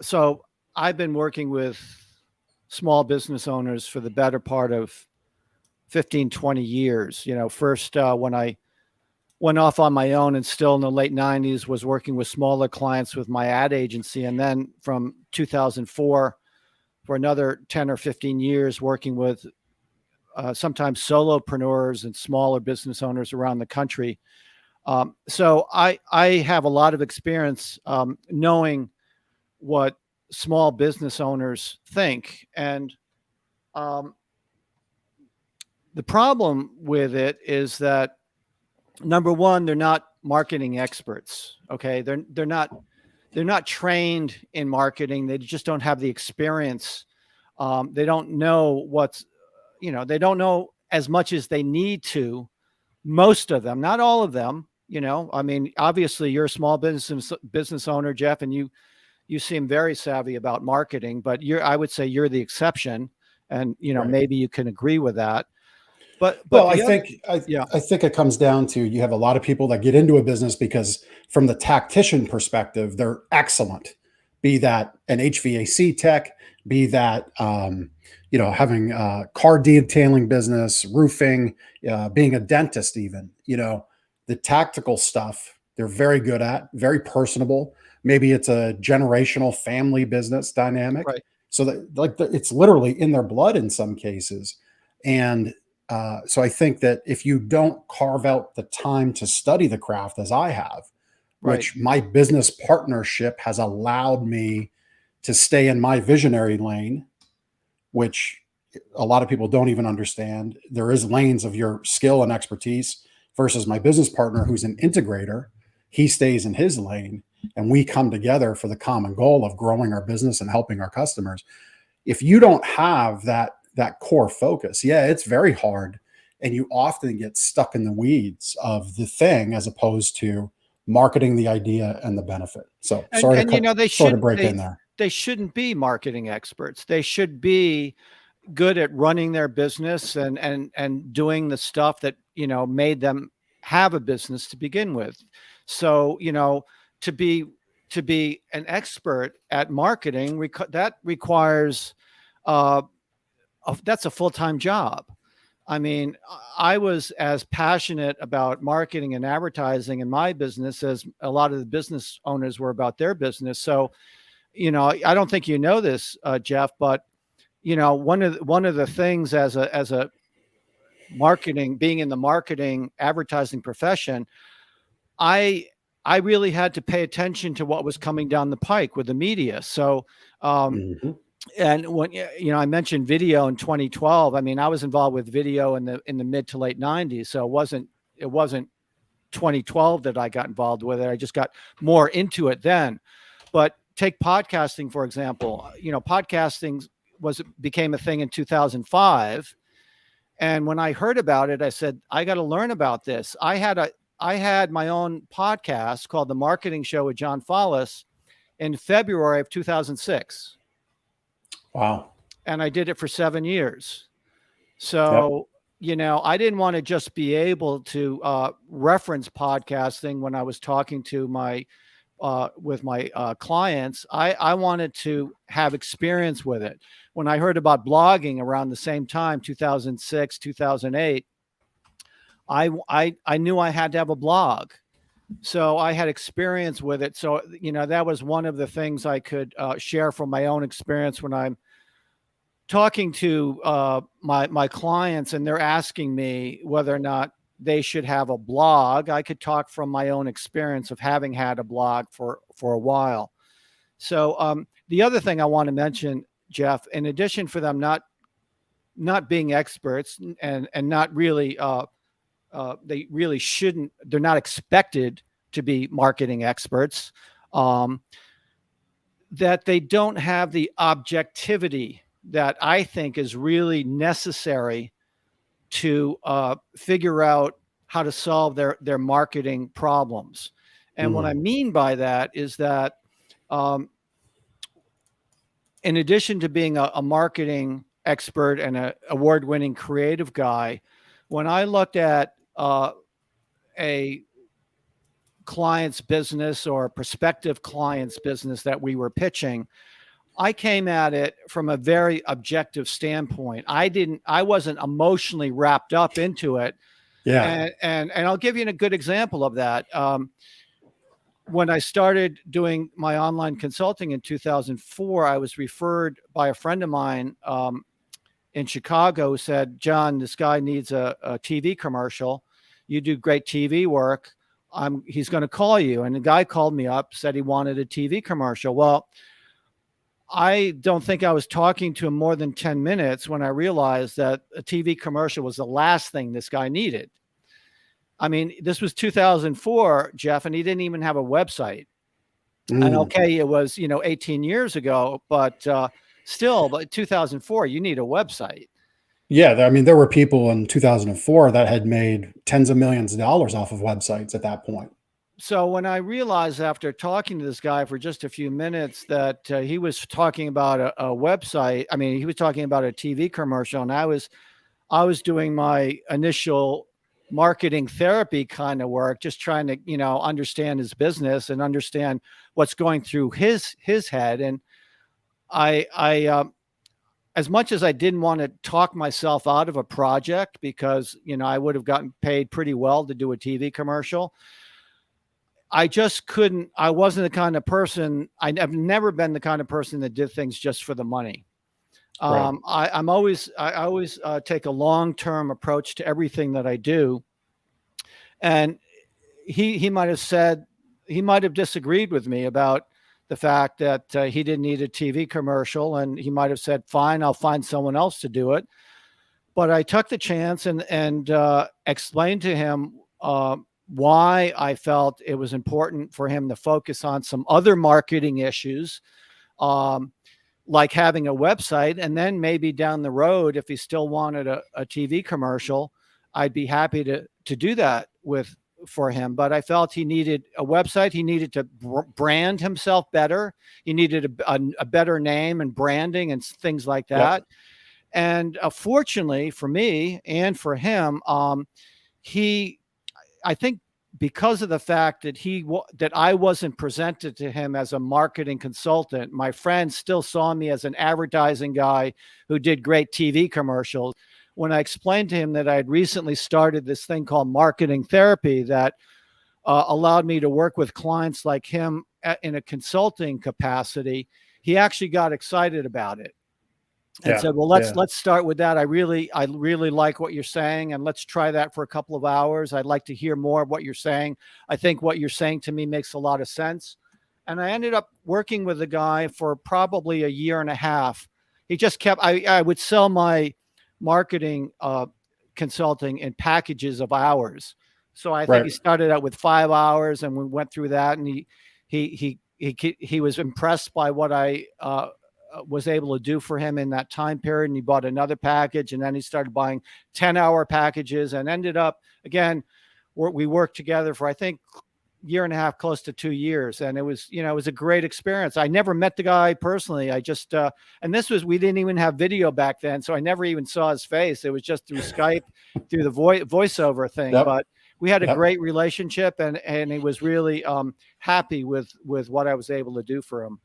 H: so I've been working with small business owners for the better part of 15, 20 years. You know, first when I went off on my own and still in the late 90s was working with smaller clients with my ad agency. And then from 2004 for another 10 or 15 years working with sometimes solopreneurs and smaller business owners around the country. So I have a lot of experience knowing what small business owners think. And the problem with it is that, number one, they're not marketing experts. Okay. They're not trained in marketing. They just don't have the experience. They don't know they don't know as much as they need to. Most of them, not all of them, you know, I mean, obviously you're a small business owner, Jeff, and you seem very savvy about marketing, but I would say you're the exception, and, you know, right. Maybe you can agree with that. But I think it comes down to, you have a lot of people that get into a business because from the tactician perspective, they're excellent. Be that an HVAC tech, be that, having a car detailing business, roofing, being a dentist, even, you know, the tactical stuff, they're very good at, very personable. Maybe it's a generational family business dynamic. Right. So that it's literally in their blood in some cases. And, so I think that if you don't carve out the time to study the craft, as I have, right, which my business partnership has allowed me to stay in my visionary lane, which a lot of people don't even understand. There is lanes of your skill and expertise versus my business partner, who's an integrator. He stays in his lane, and we come together for the common goal of growing our business and helping our customers. If you don't have that core focus, it's very hard. And you often get stuck in the weeds of the thing as opposed to marketing the idea and the benefit. So sorry to break in there. They shouldn't be marketing experts. They should be good at running their business and doing the stuff that, you know, made them have a business to begin with. So, to be an expert at marketing, that requires that's a full-time job. I mean, I was as passionate about marketing and advertising in my business as a lot of the business owners were about their business. So, I don't think you know this, Jeff, but one of the things as a marketing, being in the marketing advertising profession, I really had to pay attention to what was coming down the pike with the media. So,
A: Mhm.
H: and when I mentioned video in 2012, I mean, I was involved with video in the mid to late 90s. So it wasn't 2012 that I got involved with it. I just got more into it then. But take podcasting, for example. Podcasting became a thing in 2005. And when I heard about it, I said, I got to learn about this. I had my own podcast called The Marketing Show with John Follis in February of 2006.
A: Wow.
H: And I did it for 7 years. So, I didn't want to just be able to reference podcasting when I was talking to with my clients. I wanted to have experience with it. When I heard about blogging around the same time, 2006, 2008, I knew I had to have a blog. So I had experience with it. So, that was one of the things I could share from my own experience when I'm talking to my clients and they're asking me whether or not they should have a blog. I could talk from my own experience of having had a blog for a while. So the other thing I want to mention, Jeff, in addition for them not being experts and not really, they really shouldn't, they're not expected to be marketing experts, that they don't have the objectivity that I think is really necessary to figure out how to solve their marketing problems. And what I mean by that is that in addition to being a marketing expert and an award-winning creative guy, when I looked at a client's business or a prospective client's business that we were pitching, I came at it from a very objective standpoint. I wasn't emotionally wrapped up into it.
A: Yeah.
H: And I'll give you a good example of that. When I started doing my online consulting in 2004, I was referred by a friend of mine in Chicago who said, John, this guy needs a TV commercial. You do great TV work. He's going to call you. And the guy called me up, said he wanted a TV commercial. Well, I don't think I was talking to him more than 10 minutes when I realized that a TV commercial was the last thing this guy needed. I mean, this was 2004, Jeff, and he didn't even have a website. And okay, it was, 18 years ago, but still, but 2004, you need a website.
A: Yeah. I mean, there were people in 2004 that had made tens of millions of dollars off of websites at that point.
H: So when I realized after talking to this guy for just a few minutes that he was talking about a website, I mean, he was talking about a TV commercial, and I was doing my initial marketing therapy kind of work, just trying to, understand his business and understand what's going through his head. And I as much as I didn't want to talk myself out of a project because, I would have gotten paid pretty well to do a TV commercial, I just couldn't. I wasn't the kind of person. I've never been the kind of person that did things just for the money.
A: Right.
H: I always take a long-term approach to everything that I do. And he might have disagreed with me about the fact that he didn't need a TV commercial, and he might have said, "Fine, I'll find someone else to do it." But I took the chance and explained to him why I felt it was important for him to focus on some other marketing issues, like having a website. And then maybe down the road, if he still wanted a TV commercial, I'd be happy to do that for him. But I felt he needed a website. He needed to brand himself better. He needed a better name and branding and things like that. Yep. And fortunately for me and for him, I think because of the fact that that I wasn't presented to him as a marketing consultant, my friends still saw me as an advertising guy who did great TV commercials. When I explained to him that I had recently started this thing called marketing therapy that allowed me to work with clients like him in a consulting capacity, he actually got excited about it and said, well, let's start with that. I really like what you're saying, and let's try that for a couple of hours. I'd like to hear more of what you're saying. I think what you're saying to me makes a lot of sense. And I ended up working with the guy for probably a year and a half. He just kept, I would sell my marketing consulting in packages of hours. So I think he started out with 5 hours, and we went through that, and he was impressed by what I was able to do for him in that time period. And he bought another package, and then he started buying 10-hour packages, and ended up, again, we worked together for, I think, year and a half, close to 2 years. And it was, it was a great experience. I never met the guy personally. I just, and we didn't even have video back then. So I never even saw his face. It was just through Skype, through the voiceover thing.
A: Yep.
H: But we had a great relationship, and he was really happy with what I was able to do for him.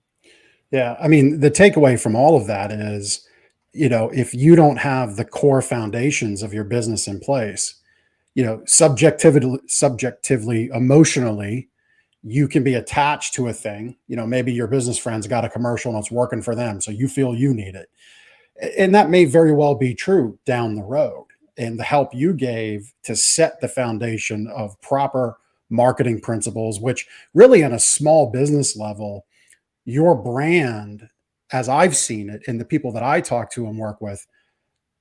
A: Yeah. I mean, the takeaway from all of that is, if you don't have the core foundations of your business in place, subjectively, emotionally, you can be attached to a thing. Maybe your business friend's got a commercial and it's working for them, so you feel you need it. And that may very well be true down the road. And the help you gave to set the foundation of proper marketing principles, which really on a small business level, your brand, as I've seen it, and the people that I talk to and work with,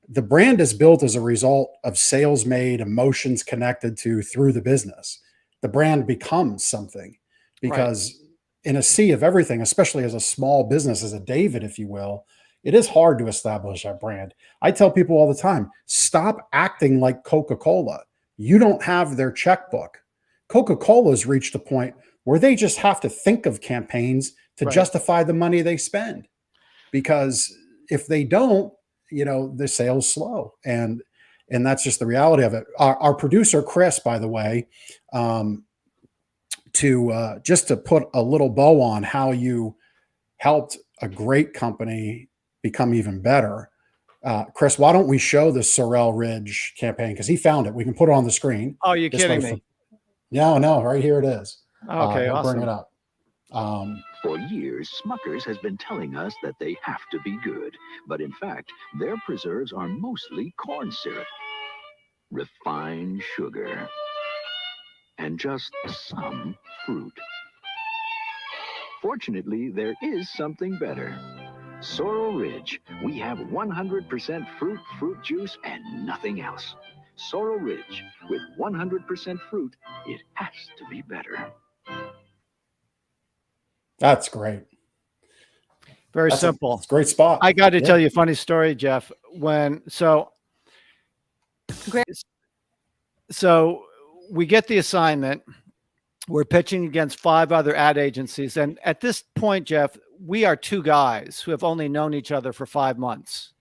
A: the brand is built as a result of sales made, emotions connected to through the business. The brand becomes something because in a sea of everything, especially as a small business, as a David, if you will, it is hard to establish a brand. I tell people all the time, stop acting like Coca-Cola. You don't have their checkbook. Coca-Cola's reached a point where they just have to think of campaigns to justify the money they spend. Because if they don't, the sales slow. And that's just the reality of it. Our producer, Chris, by the way, just to put a little bow on how you helped a great company become even better. Chris, why don't we show the Sorrel Ridge campaign? Because he found it. We can put it on the screen.
H: Oh, you're kidding me.
A: No, right here it is.
H: Okay, awesome.
A: Bring it up.
I: For years, Smucker's has been telling us that they have to be good. But in fact, their preserves are mostly corn syrup, refined sugar, and just some fruit. Fortunately, there is something better. Sorrel Ridge. We have 100% fruit juice, and nothing else. Sorrel Ridge. With 100% fruit, it has to be better.
A: That's great.
H: Very simple.
A: It's a great spot.
H: I got to tell you a funny story, Jeff. So we get the assignment. We're pitching against 5 other ad agencies. And at this point, Jeff, we are 2 guys who have only known each other for 5 months.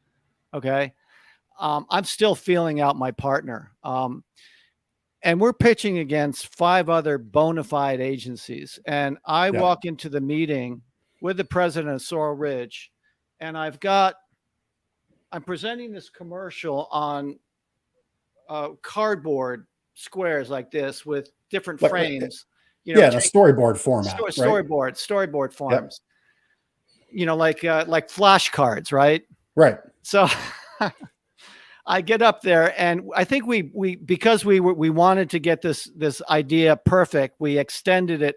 H: Okay. I'm still feeling out my partner. And we're pitching against 5 other bona fide agencies. And I walk into the meeting with the president of Sorrel Ridge, and I'm presenting this commercial on cardboard squares like this with different frames.
A: The storyboard format.
H: Storyboard forms. Like flashcards, right?
A: Right.
H: So I get up there, and I think because we wanted to get this idea perfect, we extended it.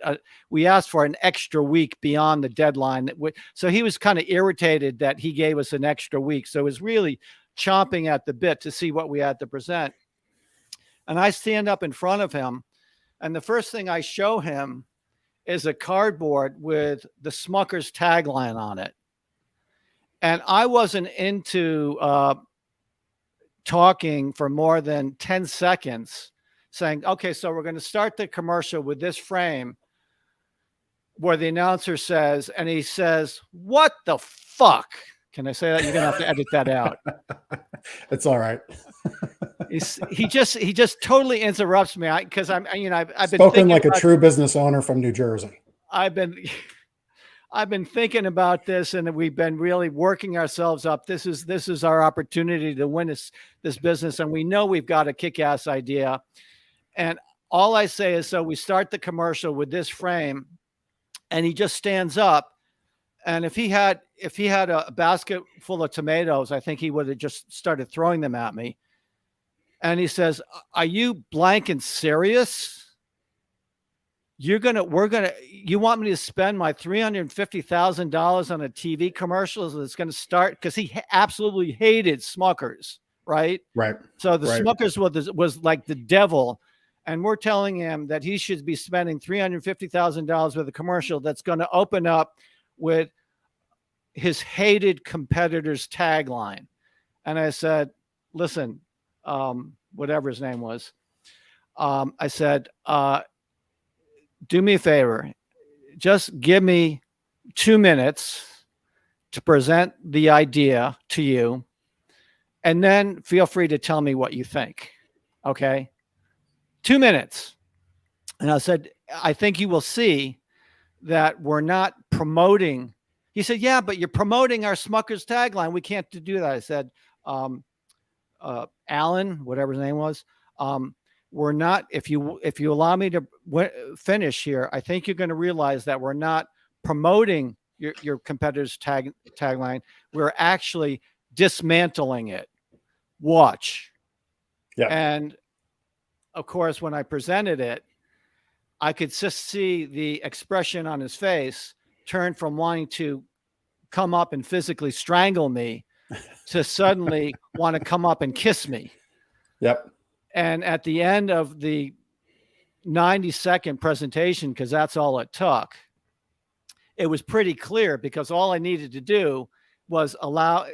H: We asked for an extra week beyond the deadline. So he was kind of irritated that he gave us an extra week. So it was really chomping at the bit to see what we had to present. And I stand up in front of him, and the first thing I show him is a cardboard with the Smucker's tagline on it. And I wasn't into talking for more than 10 seconds saying, okay, so we're going to start the commercial with this frame where the announcer says, and he says, "What the fuck?" Can I say that? You're going to have to edit that out.
A: It's all right.
H: he just totally interrupts me because I've been
A: Spoken
H: thinking
A: like a
H: about,
A: true business owner from New Jersey.
H: I've been thinking about this, and we've been really working ourselves up. This is our opportunity to win this business, and we know we've got a kick-ass idea. And all I say is, so we start the commercial with this frame, and he just stands up. And if he had a basket full of tomatoes, I think he would have just started throwing them at me. And he says, "Are you blanking serious? You want me to spend my $350,000 on a TV commercial that's going to start?" Because he absolutely hated Smuckers, right?
A: Right.
H: So the
A: Right.
H: Smuckers was like the devil. And we're telling him that he should be spending $350,000 with a commercial that's going to open up with his hated competitor's tagline. And I said, listen, whatever his name was, I said, do me a favor. Just give me 2 minutes to present the idea to you, and then feel free to tell me what you think. Okay? 2 minutes. And I said, I think you will see that we're not promoting. He said, yeah, but you're promoting our Smuckers tagline. We can't do that. I said, Alan, whatever his name was, we're not, if you allow me to finish here, I think you're going to realize that we're not promoting your competitor's tagline. We're actually dismantling it. Watch.
A: Yeah.
H: And of course, when I presented it, I could just see the expression on his face turn from wanting to come up and physically strangle me to suddenly want to come up and kiss me.
A: Yep.
H: And at the end of the 90-second presentation, because that's all it took, it was pretty clear, because all I needed to do was allow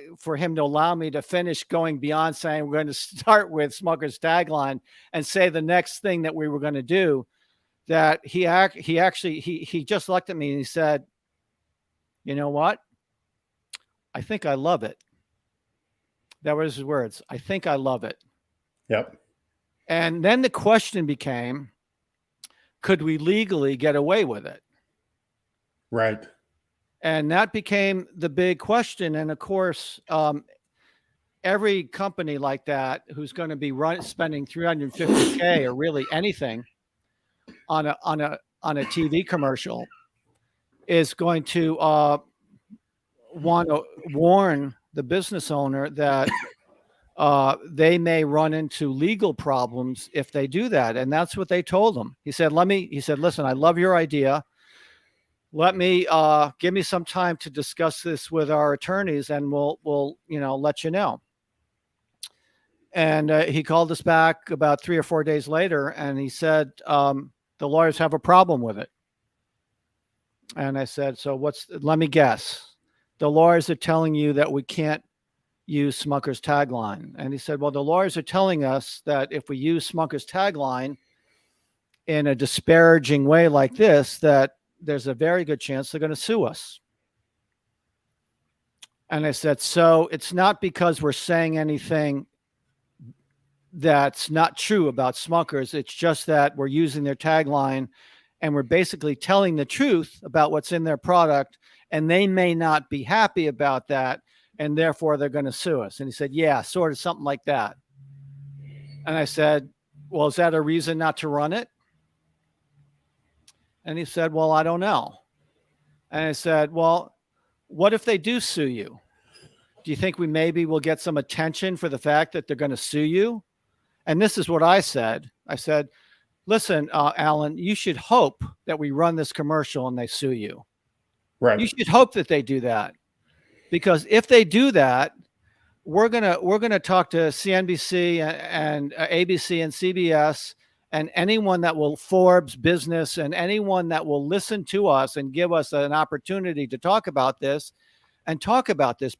H: me to finish going beyond saying we're going to start with Smucker's tagline and say the next thing that we were going to do, that he just looked at me and he said, you know what? I think I love it. That was his words. I think I love it.
A: Yep.
H: And then the question became, could we legally get away with it?
A: Right.
H: And that became the big question. And of course, every company like that who's going to be spending $350K or really anything on a TV commercial is going to want to warn the business owner that they may run into legal problems if they do that. And that's what they told him. He said, listen, I love your idea. Let me give me some time to discuss this with our attorneys, and we'll let you know. And he called us back about 3 or 4 days later, and he said, the lawyers have a problem with it. And I said, so let me guess. The lawyers are telling you that we can't use Smucker's tagline. And he said, well, the lawyers are telling us that if we use Smucker's tagline in a disparaging way like this, that there's a very good chance they're going to sue us. And I said, so it's not because we're saying anything that's not true about Smucker's. It's just that we're using their tagline and we're basically telling the truth about what's in their product, and they may not be happy about that, and therefore they're going to sue us. And he said, yeah, sort of something like that. And I said, well, is that a reason not to run it? And he said, well, I don't know. And I said, well, what if they do sue you? Do you think we maybe will get some attention for the fact that they're going to sue you? And this is what I said. I said, listen, Alan, you should hope that we run this commercial and they sue you.
A: Right.
H: You should hope that they do that, because if they do that, we're gonna talk to CNBC and ABC and CBS and anyone that will Forbes business and anyone that will listen to us and give us an opportunity to talk about this,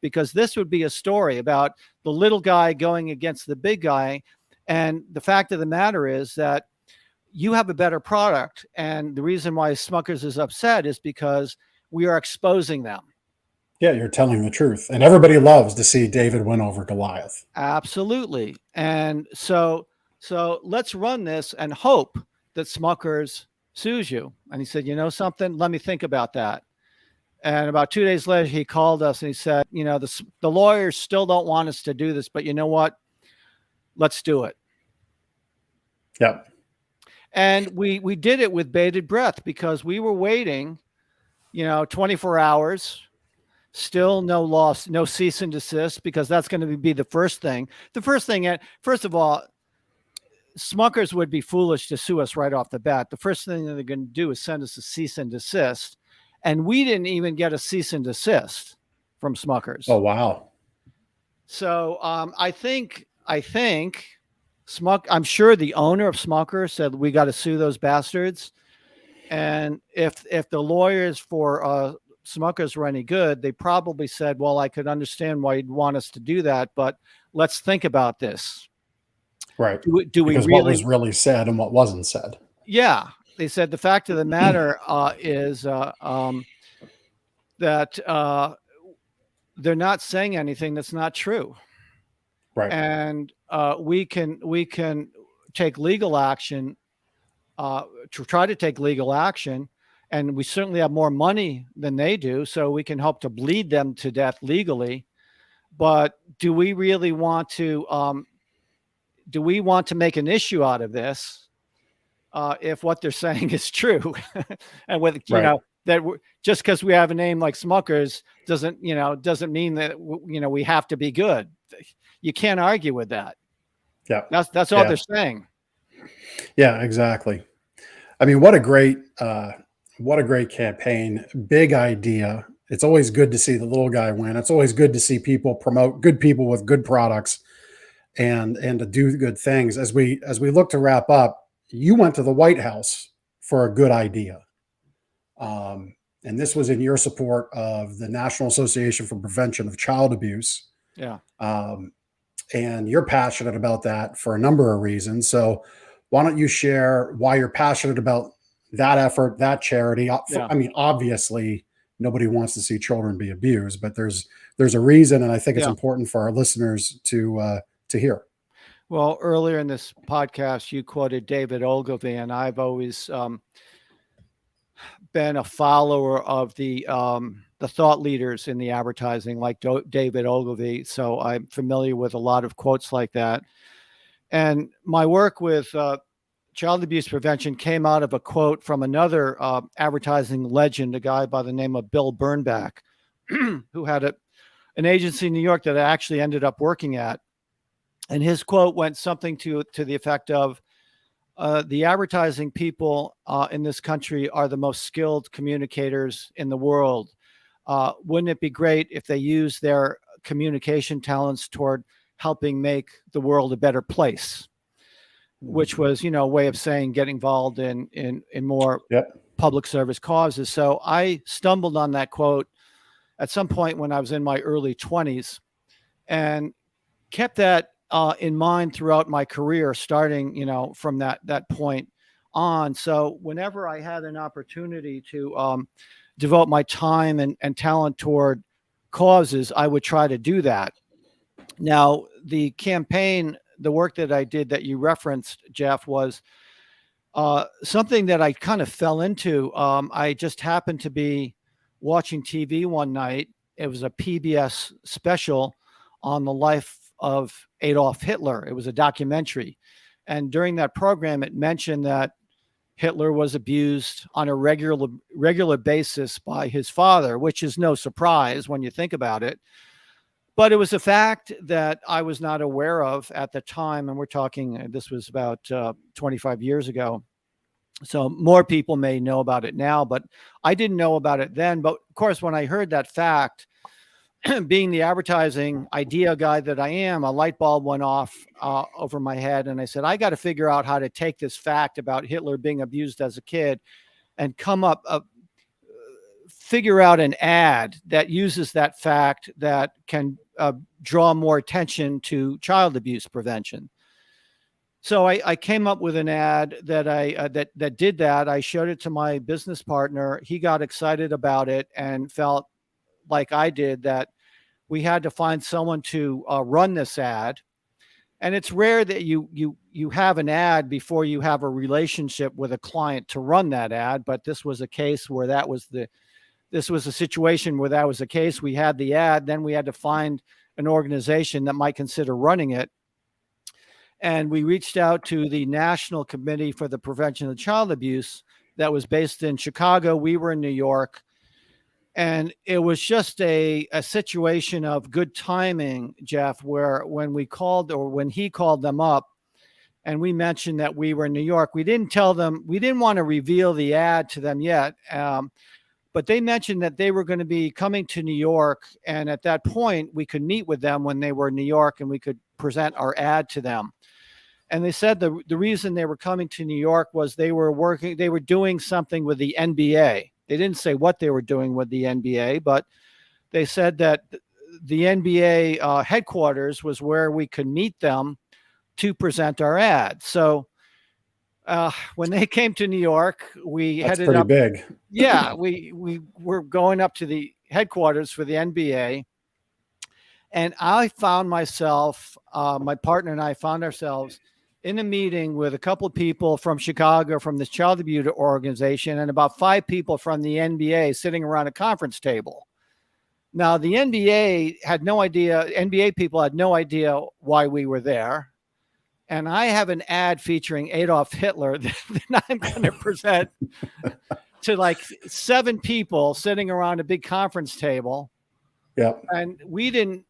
H: because this would be a story about the little guy going against the big guy. And the fact of the matter is that you have a better product. And the reason why Smucker's is upset is because we are exposing them.
A: Yeah, you're telling the truth. And everybody loves to see David win over Goliath.
H: Absolutely. And so let's run this and hope that Smuckers sues you. And he said, you know something? Let me think about that. And about 2 days later, he called us and he said, you know, the lawyers still don't want us to do this, but you know what? Let's do it.
A: Yep.
H: And we did it with bated breath because we were waiting, 24 hours, still no loss, no cease and desist, because that's going to be the first thing. The first thing, first of all, Smuckers would be foolish to sue us right off the bat. The first thing that they're going to do is send us a cease and desist. And we didn't even get a cease and desist from Smuckers.
A: Oh, wow.
H: So I think I'm sure the owner of Smucker said, we got to sue those bastards. And if the lawyers for Smuckers were any good, they probably said, well, I could understand why you'd want us to do that, but let's think about this.
A: Right.
H: Do we
A: because
H: really,
A: what was really said and what wasn't said.
H: Yeah. They said the fact of the matter is that they're not saying anything that's not true.
A: Right.
H: And we can take legal action to try to take legal action. And we certainly have more money than they do, so we can help to bleed them to death legally. But do we really want to make an issue out of this if what they're saying is true? And with, that just because we have a name like Smuckers doesn't mean that, we have to be good. You can't argue with that.
A: Yeah.
H: That's all they're saying.
A: Yeah, exactly. I mean, what a great campaign. Big idea. It's always good to see the little guy win. It's always good to see people promote good people with good products and to do good things. As we look to wrap up, you went to the White House for a good idea. And this was in your support of the National Association for Prevention of Child Abuse.
H: Yeah.
A: And you're passionate about that for a number of reasons. So why don't you share why you're passionate about that effort, that charity? I mean, obviously nobody wants to see children be abused, but there's a reason. And I think it's important for our listeners to hear.
H: Well, earlier in this podcast, you quoted David Ogilvy, and I've always been a follower of the thought leaders in the advertising, like David Ogilvy. So I'm familiar with a lot of quotes like that. And my work with child abuse prevention came out of a quote from another advertising legend, a guy by the name of Bill Bernbach, who had an agency in New York that I actually ended up working at. And his quote went something to the effect of, the advertising people in this country are the most skilled communicators in the world. Wouldn't it be great if they use their communication talents toward helping make the world a better place? Which was, a way of saying get involved in more public service causes. So I stumbled on that quote at some point when I was in my early 20s and kept that in mind throughout my career, starting, from that point on. So whenever I had an opportunity to devote my time and talent toward causes, I would try to do that. Now, the campaign, the work that I did that you referenced, Jeff, was something that I kind of fell into. I just happened to be watching TV one night. It was a PBS special on the life of Adolf Hitler. It was a documentary. And during that program, it mentioned that Hitler was abused on a regular basis by his father, which is no surprise when you think about it. But it was a fact that I was not aware of at the time. And we're talking, this was about 25 years ago. So more people may know about it now, but I didn't know about it then. But of course, when I heard that fact, being the advertising idea guy that I am, a light bulb went off over my head. And I said, I got to figure out how to take this fact about Hitler being abused as a kid and figure out an ad that uses that fact that can draw more attention to child abuse prevention. So I came up with an ad that that did that. I showed it to my business partner. He got excited about it and felt like I did, that we had to find someone to run this ad. And it's rare that you have an ad before you have a relationship with a client to run that ad. But this was a case where this was a situation where that was the case. We had the ad, then we had to find an organization that might consider running it. And we reached out to the National Committee for the Prevention of Child Abuse that was based in Chicago. We were in New York. And it was just a situation of good timing, Jeff, where when we called, or when he called them up and we mentioned that we were in New York, we didn't tell them, we didn't want to reveal the ad to them yet. But they mentioned that they were going to be coming to New York. And at that point, we could meet with them when they were in New York and we could present our ad to them. And they said the reason they were coming to New York was they were doing something with the NBA. They didn't say what they were doing with the NBA, but they said that the NBA headquarters was where we could meet them to present our ad. So when they came to New York,
A: That's pretty big.
H: Yeah, we were going up to the headquarters for the NBA. And I found myself, my partner and I found ourselves in a meeting with a couple of people from Chicago, from the child abuse organization, and about 5 people from the NBA sitting around a conference table. Now, the NBA had no idea, NBA people had no idea why we were there. And I have an ad featuring Adolf Hitler that I'm going to present to like 7 people sitting around a big conference table.
A: Yeah.
H: And we didn't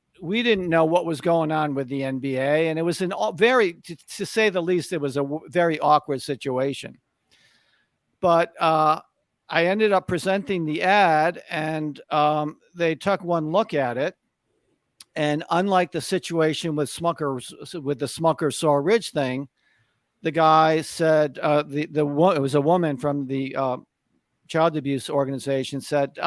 H: know what was going on with the NBA. And it was to say the least, it was a very awkward situation. But I ended up presenting the ad, and they took one look at it. And unlike the situation with the Smucker Saw Ridge thing, the guy said, it was a woman from the child abuse organization said,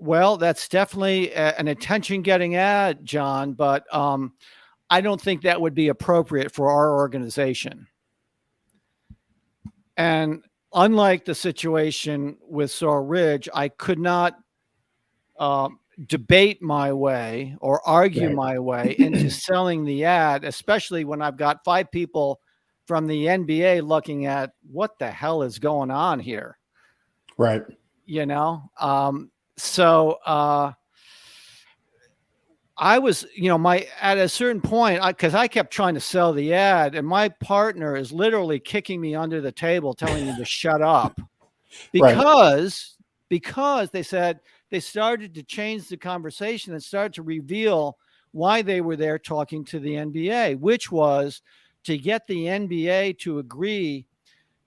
H: well, that's definitely an attention-getting ad, John, but I don't think that would be appropriate for our organization. And unlike the situation with Saw Ridge, I could not debate my way or argue my way into selling the ad, especially when I've got 5 people from the NBA looking at what the hell is going on here.
A: Right.
H: You know? So I was, at a certain point, because I kept trying to sell the ad, and my partner is literally kicking me under the table, telling me to shut up, because they said they started to change the conversation and started to reveal why they were there talking to the NBA, which was to get the NBA to agree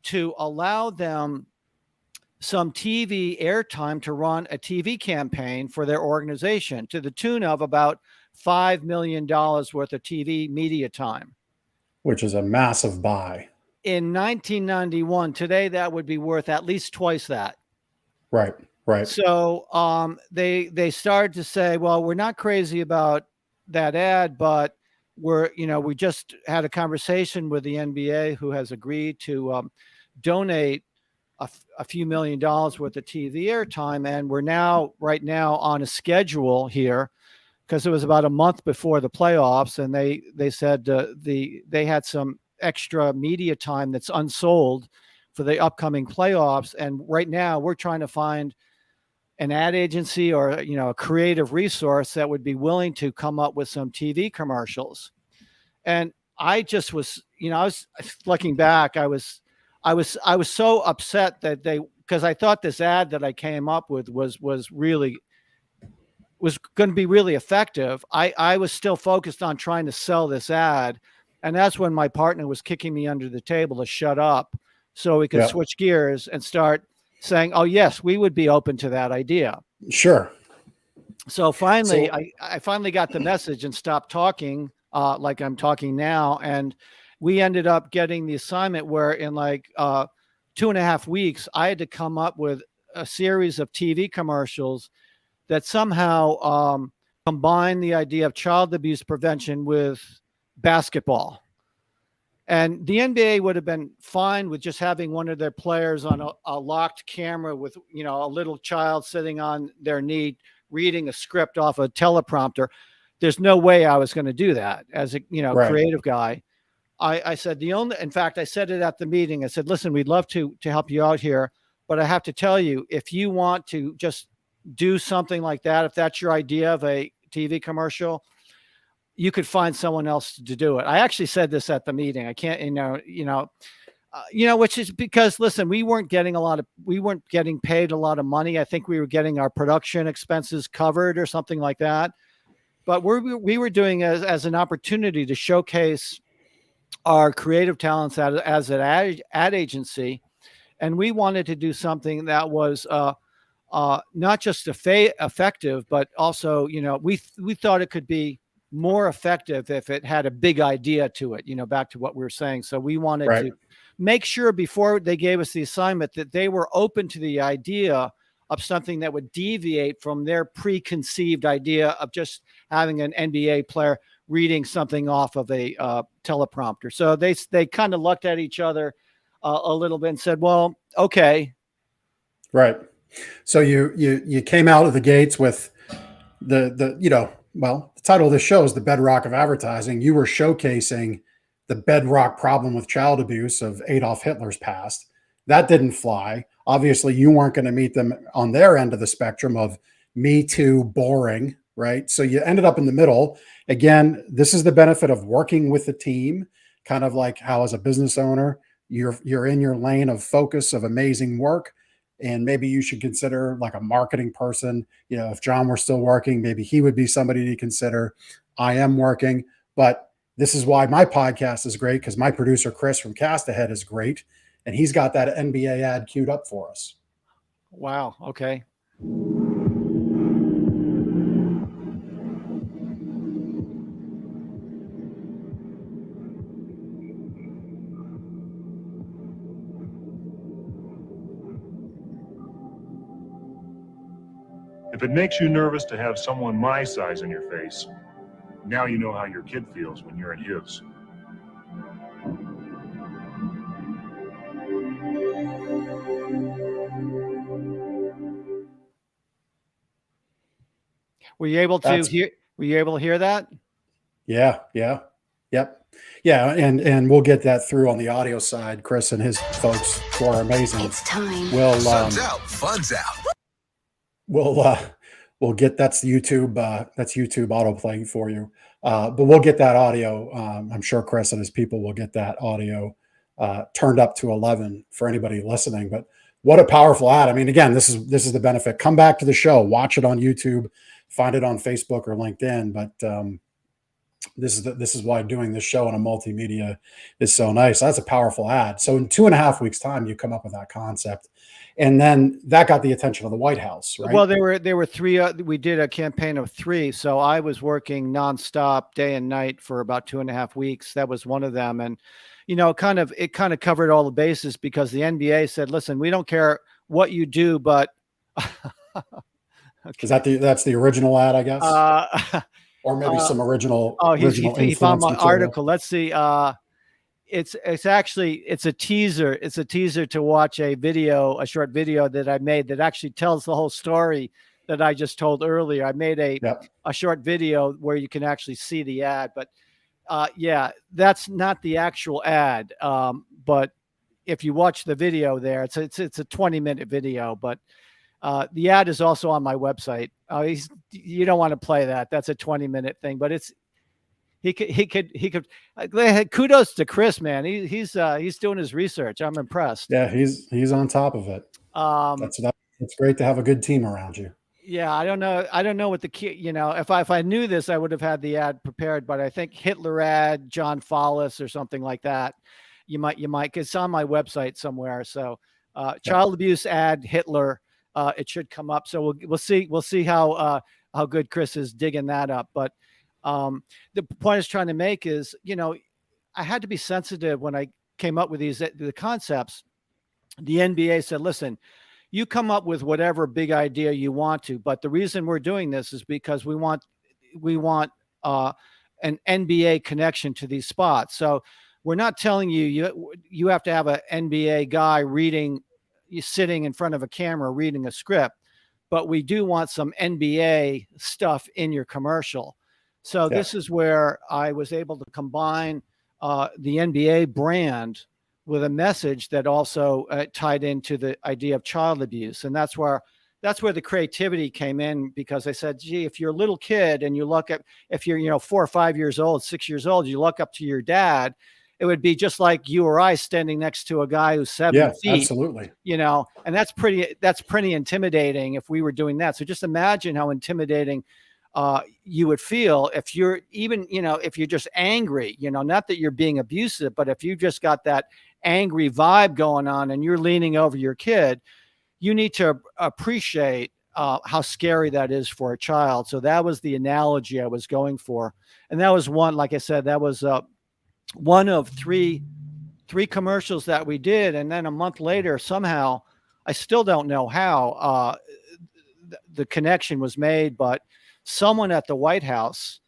H: to allow them some TV airtime to run a TV campaign for their organization to the tune of about $5 million worth of TV media time.
A: Which is a massive buy.
H: In 1991, today that would be worth at least twice that.
A: Right, right.
H: So they started to say, well, we're not crazy about that ad, but we just had a conversation with the NBA, who has agreed to donate a few $1 million worth of TV airtime. And we're right now on a schedule here, because it was about a month before the playoffs. And they said they had some extra media time that's unsold for the upcoming playoffs. And right now we're trying to find an ad agency or, a creative resource that would be willing to come up with some TV commercials. And I just was, I was looking back, I was so upset that because I thought this ad that I came up with was going to be really effective. I was still focused on trying to sell this ad. And that's when my partner was kicking me under the table to shut up so we could switch gears and start saying, oh yes, we would be open to that idea.
A: Sure.
H: So finally, I finally got the message and stopped talking like I'm talking now. And we ended up getting the assignment where in 2.5 weeks, I had to come up with a series of TV commercials that somehow combine the idea of child abuse prevention with basketball. And the NBA would have been fine with just having one of their players on a locked camera with, you know, a little child sitting on their knee reading a script off a teleprompter. There's no way I was going to do that as a, you know, creative guy. I said in fact, I said it at the meeting. I said, listen, we'd love to help you out here, but I have to tell you, if you want to just do something like that, if that's your idea of a TV commercial, you could find someone else to do it. I actually said this at the meeting. I can't, which is because, listen, we weren't getting paid a lot of money. I think we were getting our production expenses covered or something like that. But we were doing it as an opportunity to showcase our creative talents as an ad agency. And we wanted to do something that was not just effective, but also, you know, we thought it could be more effective if it had a big idea to it, you know, back to what we were saying. So we wanted to make sure before they gave us the assignment that they were open to the idea of something that would deviate from their preconceived idea of just having an NBA player reading something off of a teleprompter. So they kind of looked at each other a little bit and said, well, okay.
A: Right. So you came out of the gates with the title of the show is The Bedrock of Advertising. You were showcasing the bedrock problem with child abuse of Adolf Hitler's past. That didn't fly. Obviously, you weren't going to meet them on their end of the spectrum of Me Too, boring, right? So you ended up in the middle. Again, this is the benefit of working with a team, kind of like how as a business owner, you're in your lane of focus of amazing work. And maybe you should consider like a marketing person. You know, if John were still working, maybe he would be somebody to consider. I am working, but this is why my podcast is great, because my producer, Chris from Cast Ahead, is great. And he's got that NBA ad queued up for us.
H: Wow. Okay.
J: If it makes you nervous to have someone my size in your face, now you know how your kid feels when you're in his.
H: Were you able to hear that?
A: Yeah. Yep. Yeah. And we'll get that through on the audio side. Chris and his folks who are amazing.
K: It's time.
A: Fun's out. We'll get that's YouTube auto playing for you. But we'll get that audio. I'm sure Chris and his people will get that audio turned up to 11 for anybody listening. But what a powerful ad. I mean, again, this is the benefit. Come back to the show, watch it on YouTube, find it on Facebook or LinkedIn. But this is why doing this show on a multimedia is so nice. That's a powerful ad. So in 2.5 weeks' time, you come up with that concept. And then that got the attention of the White House, right?
H: Well, there were three. We did a campaign of 3. So I was working nonstop, day and night, for about 2.5 weeks. That was one of them. And, you know, it kind of covered all the bases, because the NBA said, listen, we don't care what you do, but
A: okay. That's the original ad, I guess? Or maybe some original.
H: Oh, he found my article. Let's see. It's actually a teaser. It's a teaser to watch a short video that I made that actually tells the whole story that I just told earlier. I made a short video where you can actually see the ad, but yeah, that's not the actual ad. But if you watch the video there, it's a 20-minute video, but the ad is also on my website. You don't want to play that. That's a 20-minute thing, but he could. Kudos to Chris, man. He's doing his research. I'm impressed.
A: Yeah, he's on top of it. It's great to have a good team around you.
H: Yeah, I don't know what the key. You know, if I knew this, I would have had the ad prepared. But I think Hitler ad, John Follis, or something like that. You might. It's on my website somewhere. So, child abuse ad, Hitler. It should come up. So we'll see how good Chris is digging that up. But the point I was trying to make is, you know, I had to be sensitive when I came up with the concepts. The NBA said, listen, you come up with whatever big idea you want to, but the reason we're doing this is because we want an NBA connection to these spots. So we're not telling you have to have an NBA guy sitting in front of a camera reading a script, but we do want some NBA stuff in your commercial. So this is where I was able to combine the NBA brand with a message that also tied into the idea of child abuse. And that's where the creativity came in, because I said, gee, if you're a little kid and you look at, if you're, 4 or 5 years old, 6 years old, you look up to your dad, it would be just like you or I standing next to a guy who's 7 feet.
A: Absolutely.
H: And that's pretty intimidating if we were doing that. So just imagine how intimidating you would feel if you're even, if you're just angry, not that you're being abusive, but if you just got that angry vibe going on and you're leaning over your kid, you need to appreciate how scary that is for a child. So that was the analogy I was going for. And that was one, like I said, that was one of three commercials that we did. And then a month later, somehow, I still don't know how the connection was made, but someone at the White House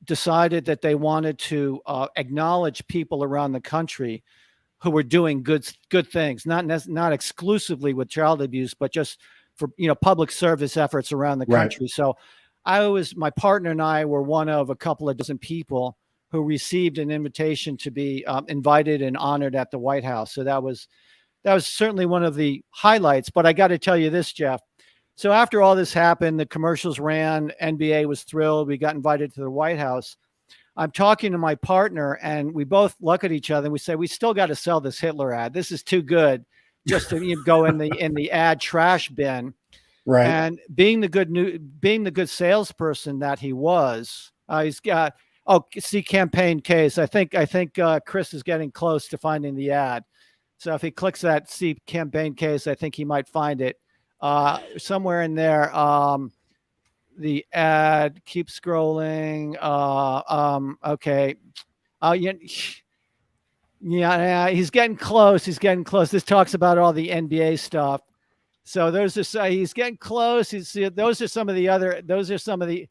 H: decided that they wanted to acknowledge people around the country who were doing good things, not exclusively with child abuse, but just for public service efforts around the country. So my partner and I were one of a couple of dozen people who received an invitation to be invited and honored at the White House. So that was certainly one of the highlights. But I got to tell you this, Jeff. So after all this happened, the commercials ran, NBA was thrilled, we got invited to the White House. I'm talking to my partner and we both look at each other and we say, we still got to sell this Hitler ad. This is too good just to go in the ad trash bin.
A: Right.
H: And being the good salesperson that he was, he's got, see campaign case. I think Chris is getting close to finding the ad. So if he clicks that see campaign case, I think he might find it somewhere in there. The ad, keep scrolling. Okay. Yeah, he's getting close. This talks about all the NBA stuff. So he's getting close. Those are some of the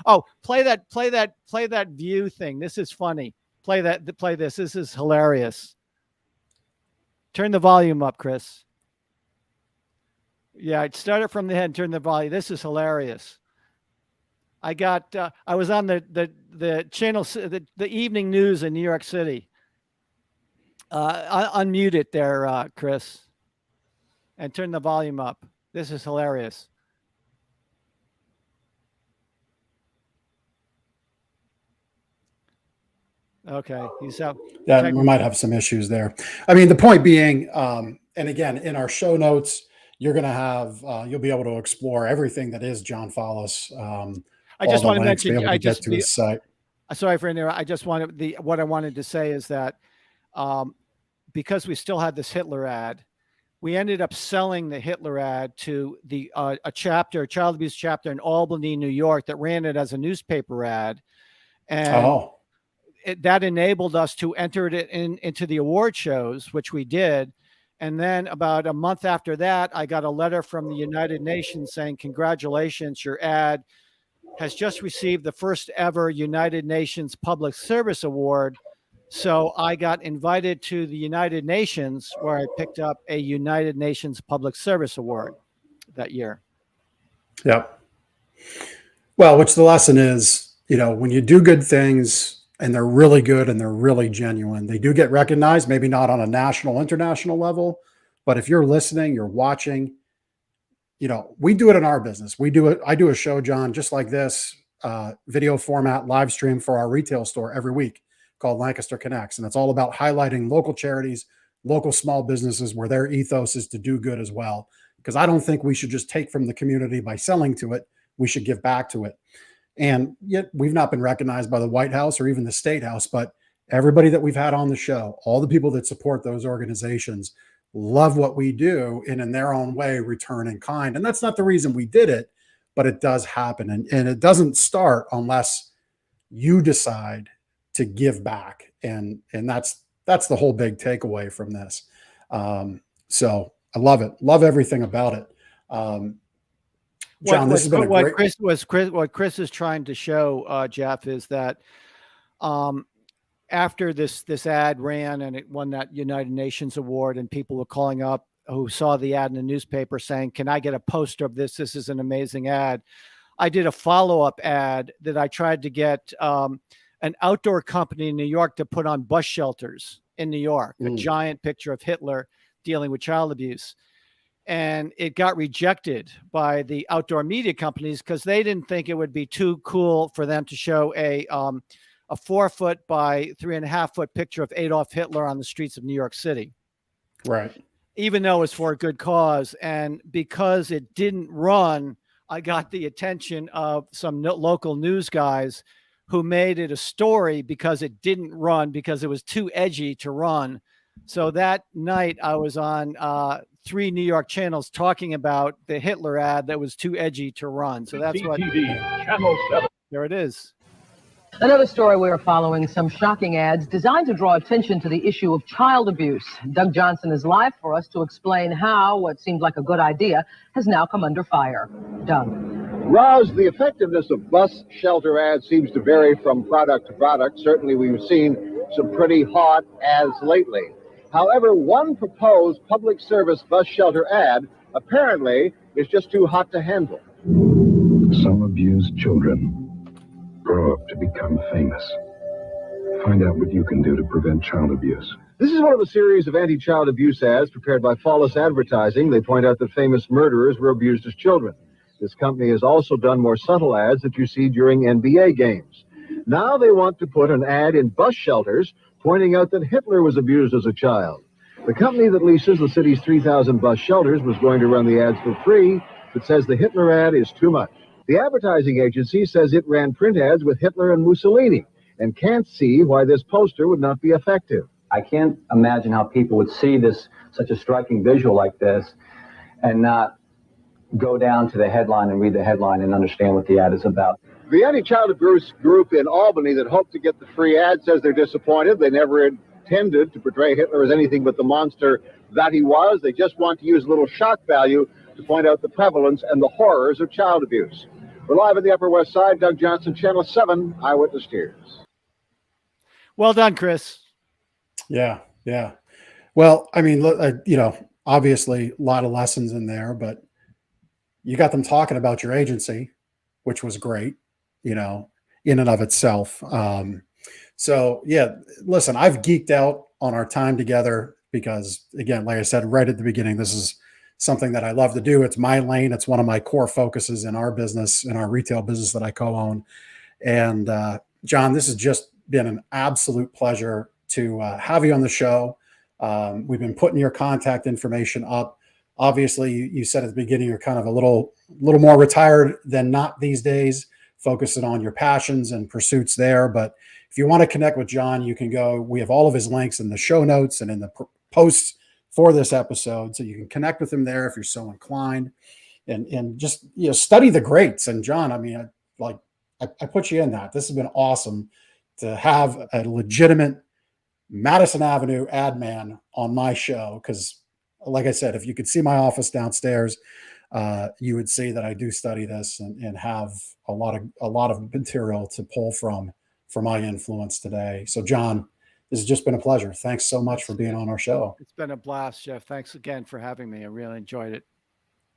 H: oh, play that view thing. This is funny. Play this. This is hilarious. Turn the volume up, Chris. Yeah, I'd start it from the head and turn the volume. This is hilarious. I was on the channel, the evening news in New York City. Unmute it there, Chris, and turn the volume up. This is hilarious. Okay, he's out.
A: Yeah, we might have some issues there. I mean, the point being, and again, in our show notes, you're going to have, you'll be able to explore everything that is John Follis.
H: I just want to mention,
A: get to his site.
H: Sorry for interrupting. What I wanted to say is that because we still had this Hitler ad, we ended up selling the Hitler ad to a child abuse chapter in Albany, New York, that ran it as a newspaper ad. And that enabled us to enter it into the award shows, which we did. And then about a month after that, I got a letter from the United Nations saying, congratulations, your ad has just received the first ever United Nations Public Service Award. So I got invited to the United Nations, where I picked up a United Nations Public Service Award that year.
A: Yeah. Well, which the lesson is, when you do good things and they're really good and they're really genuine, they do get recognized, maybe not on a national, international level, but if you're listening, you're watching, we do it in our business. I do a show, John, just like this, video format, live stream for our retail store every week called Lancaster Connects. And it's all about highlighting local charities, local small businesses where their ethos is to do good as well. Because I don't think we should just take from the community by selling to it. We should give back to it. And yet we've not been recognized by the White House or even the State House, but everybody that we've had on the show, all the people that support those organizations, love what we do and in their own way return in kind. And that's not the reason we did it, but it does happen. And it doesn't start unless you decide to give back. And that's the whole big takeaway from this. So I love it. Love everything about it. John, this has been a great...
H: What Chris is trying to show, Jeff, is that After this ad ran and it won that United Nations award, and people were calling up who saw the ad in the newspaper saying, "Can I get a poster of this? This is an amazing ad." I did a follow-up ad that I tried to get an outdoor company in New York to put on bus shelters in New York, a giant picture of Hitler dealing with child abuse. And it got rejected by the outdoor media companies because they didn't think it would be too cool for them to show a 4-foot by 3.5-foot picture of Adolf Hitler on the streets of New York City.
A: Right.
H: Even though it's for a good cause. And because it didn't run, I got the attention of some local news guys who made it a story because it didn't run, because it was too edgy to run. So that night I was on 3 New York channels talking about the Hitler ad that was too edgy to run. So that's what
K: Channel 7.
H: There it is.
L: Another story we are following, some shocking ads designed to draw attention to the issue of child abuse. Doug Johnson is live for us to explain how what seemed like a good idea has now come under fire. Doug.
K: Roz, the effectiveness of bus shelter ads seems to vary from product to product. Certainly we've seen some pretty hot ads lately. However, one proposed public service bus shelter ad apparently is just too hot to handle.
M: Some abused children grow up to become famous. Find out what you can do to prevent child abuse.
K: This is one of a series of anti-child abuse ads prepared by Follis Advertising. They point out that famous murderers were abused as children. This company has also done more subtle ads that you see during NBA games. Now they want to put an ad in bus shelters pointing out that Hitler was abused as a child. The company that leases the city's 3,000 bus shelters was going to run the ads for free, but says the Hitler ad is too much. The advertising agency says it ran print ads with Hitler and Mussolini and can't see why this poster would not be effective.
N: I can't imagine how people would see this, such a striking visual like this, and not go down to the headline and read the headline and understand what the ad is about.
K: The anti-child abuse group in Albany that hoped to get the free ad says they're disappointed. They never intended to portray Hitler as anything but the monster that he was. They just want to use a little shock value to point out the prevalence and the horrors of child abuse. We're live at the Upper West Side. Doug Johnson, Channel 7, Eyewitness News.
H: Well done, Chris.
A: Yeah, yeah. Well, I mean, obviously a lot of lessons in there, but you got them talking about your agency, which was great, in and of itself. So yeah, listen, I've geeked out on our time together because, again, like I said, right at the beginning, this is something that I love to do. It's my lane. It's one of my core focuses in our business, in our retail business that I co-own. And John, this has just been an absolute pleasure to have you on the show. We've been putting your contact information up. Obviously, you said at the beginning you're kind of a little more retired than not these days, focusing on your passions and pursuits there. But if you want to connect with John, you can go. We have all of his links in the show notes and in the posts for this episode, so you can connect with him there if you're so inclined, and just study the greats. And John, I mean, I put you in that. This has been awesome to have a legitimate Madison Avenue ad man on my show, because like I said, if you could see my office downstairs, you would see that I do study this and have a lot of material to pull from for my influence today. So John, this has just been a pleasure. Thanks so much for being on our show.
H: It's been a blast, Jeff. Thanks again for having me. I really enjoyed it.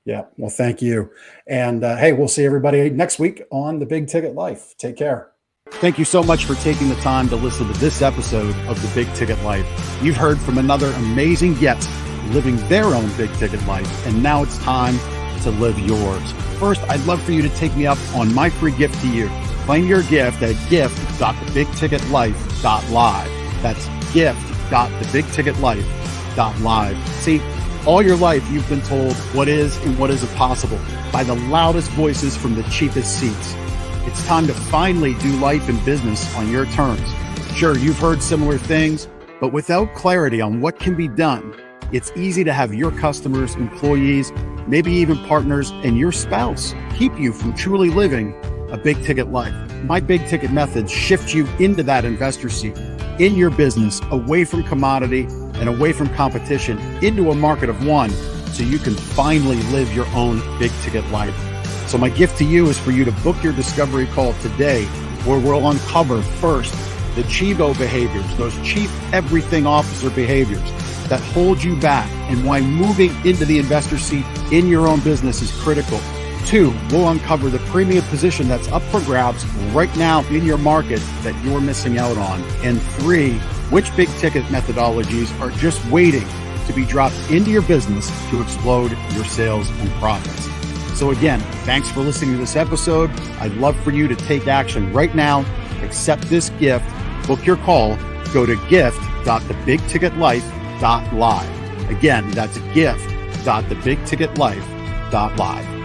A: Yeah, well, thank you. And hey, we'll see everybody next week on The Big Ticket Life. Take care.
O: Thank you so much for taking the time to listen to this episode of The Big Ticket Life. You've heard from another amazing guest living their own big ticket life, and now it's time to live yours. First, I'd love for you to take me up on my free gift to you. Claim your gift at gift.thebigticketlife.live. That's gift.thebigticketlife.live. See, all your life you've been told what is and what isn't possible by the loudest voices from the cheapest seats. It's time to finally do life and business on your terms. Sure, you've heard similar things, but without clarity on what can be done, it's easy to have your customers, employees, maybe even partners, and your spouse keep you from truly living a big ticket life. My big ticket methods shift you into that investor seat in your business, away from commodity and away from competition, into a market of one, so you can finally live your own big ticket life. So my gift to you is for you to book your discovery call today, where we'll uncover first the Chivo behaviors, those chief everything officer behaviors that hold you back, and why moving into the investor seat in your own business is critical. 2, we'll uncover the premium position that's up for grabs right now in your market that you're missing out on. And 3, which big ticket methodologies are just waiting to be dropped into your business to explode your sales and profits. So again, thanks for listening to this episode. I'd love for you to take action right now. Accept this gift. Book your call. Go to gift.thebigticketlife.live. Again, that's gift.thebigticketlife.live.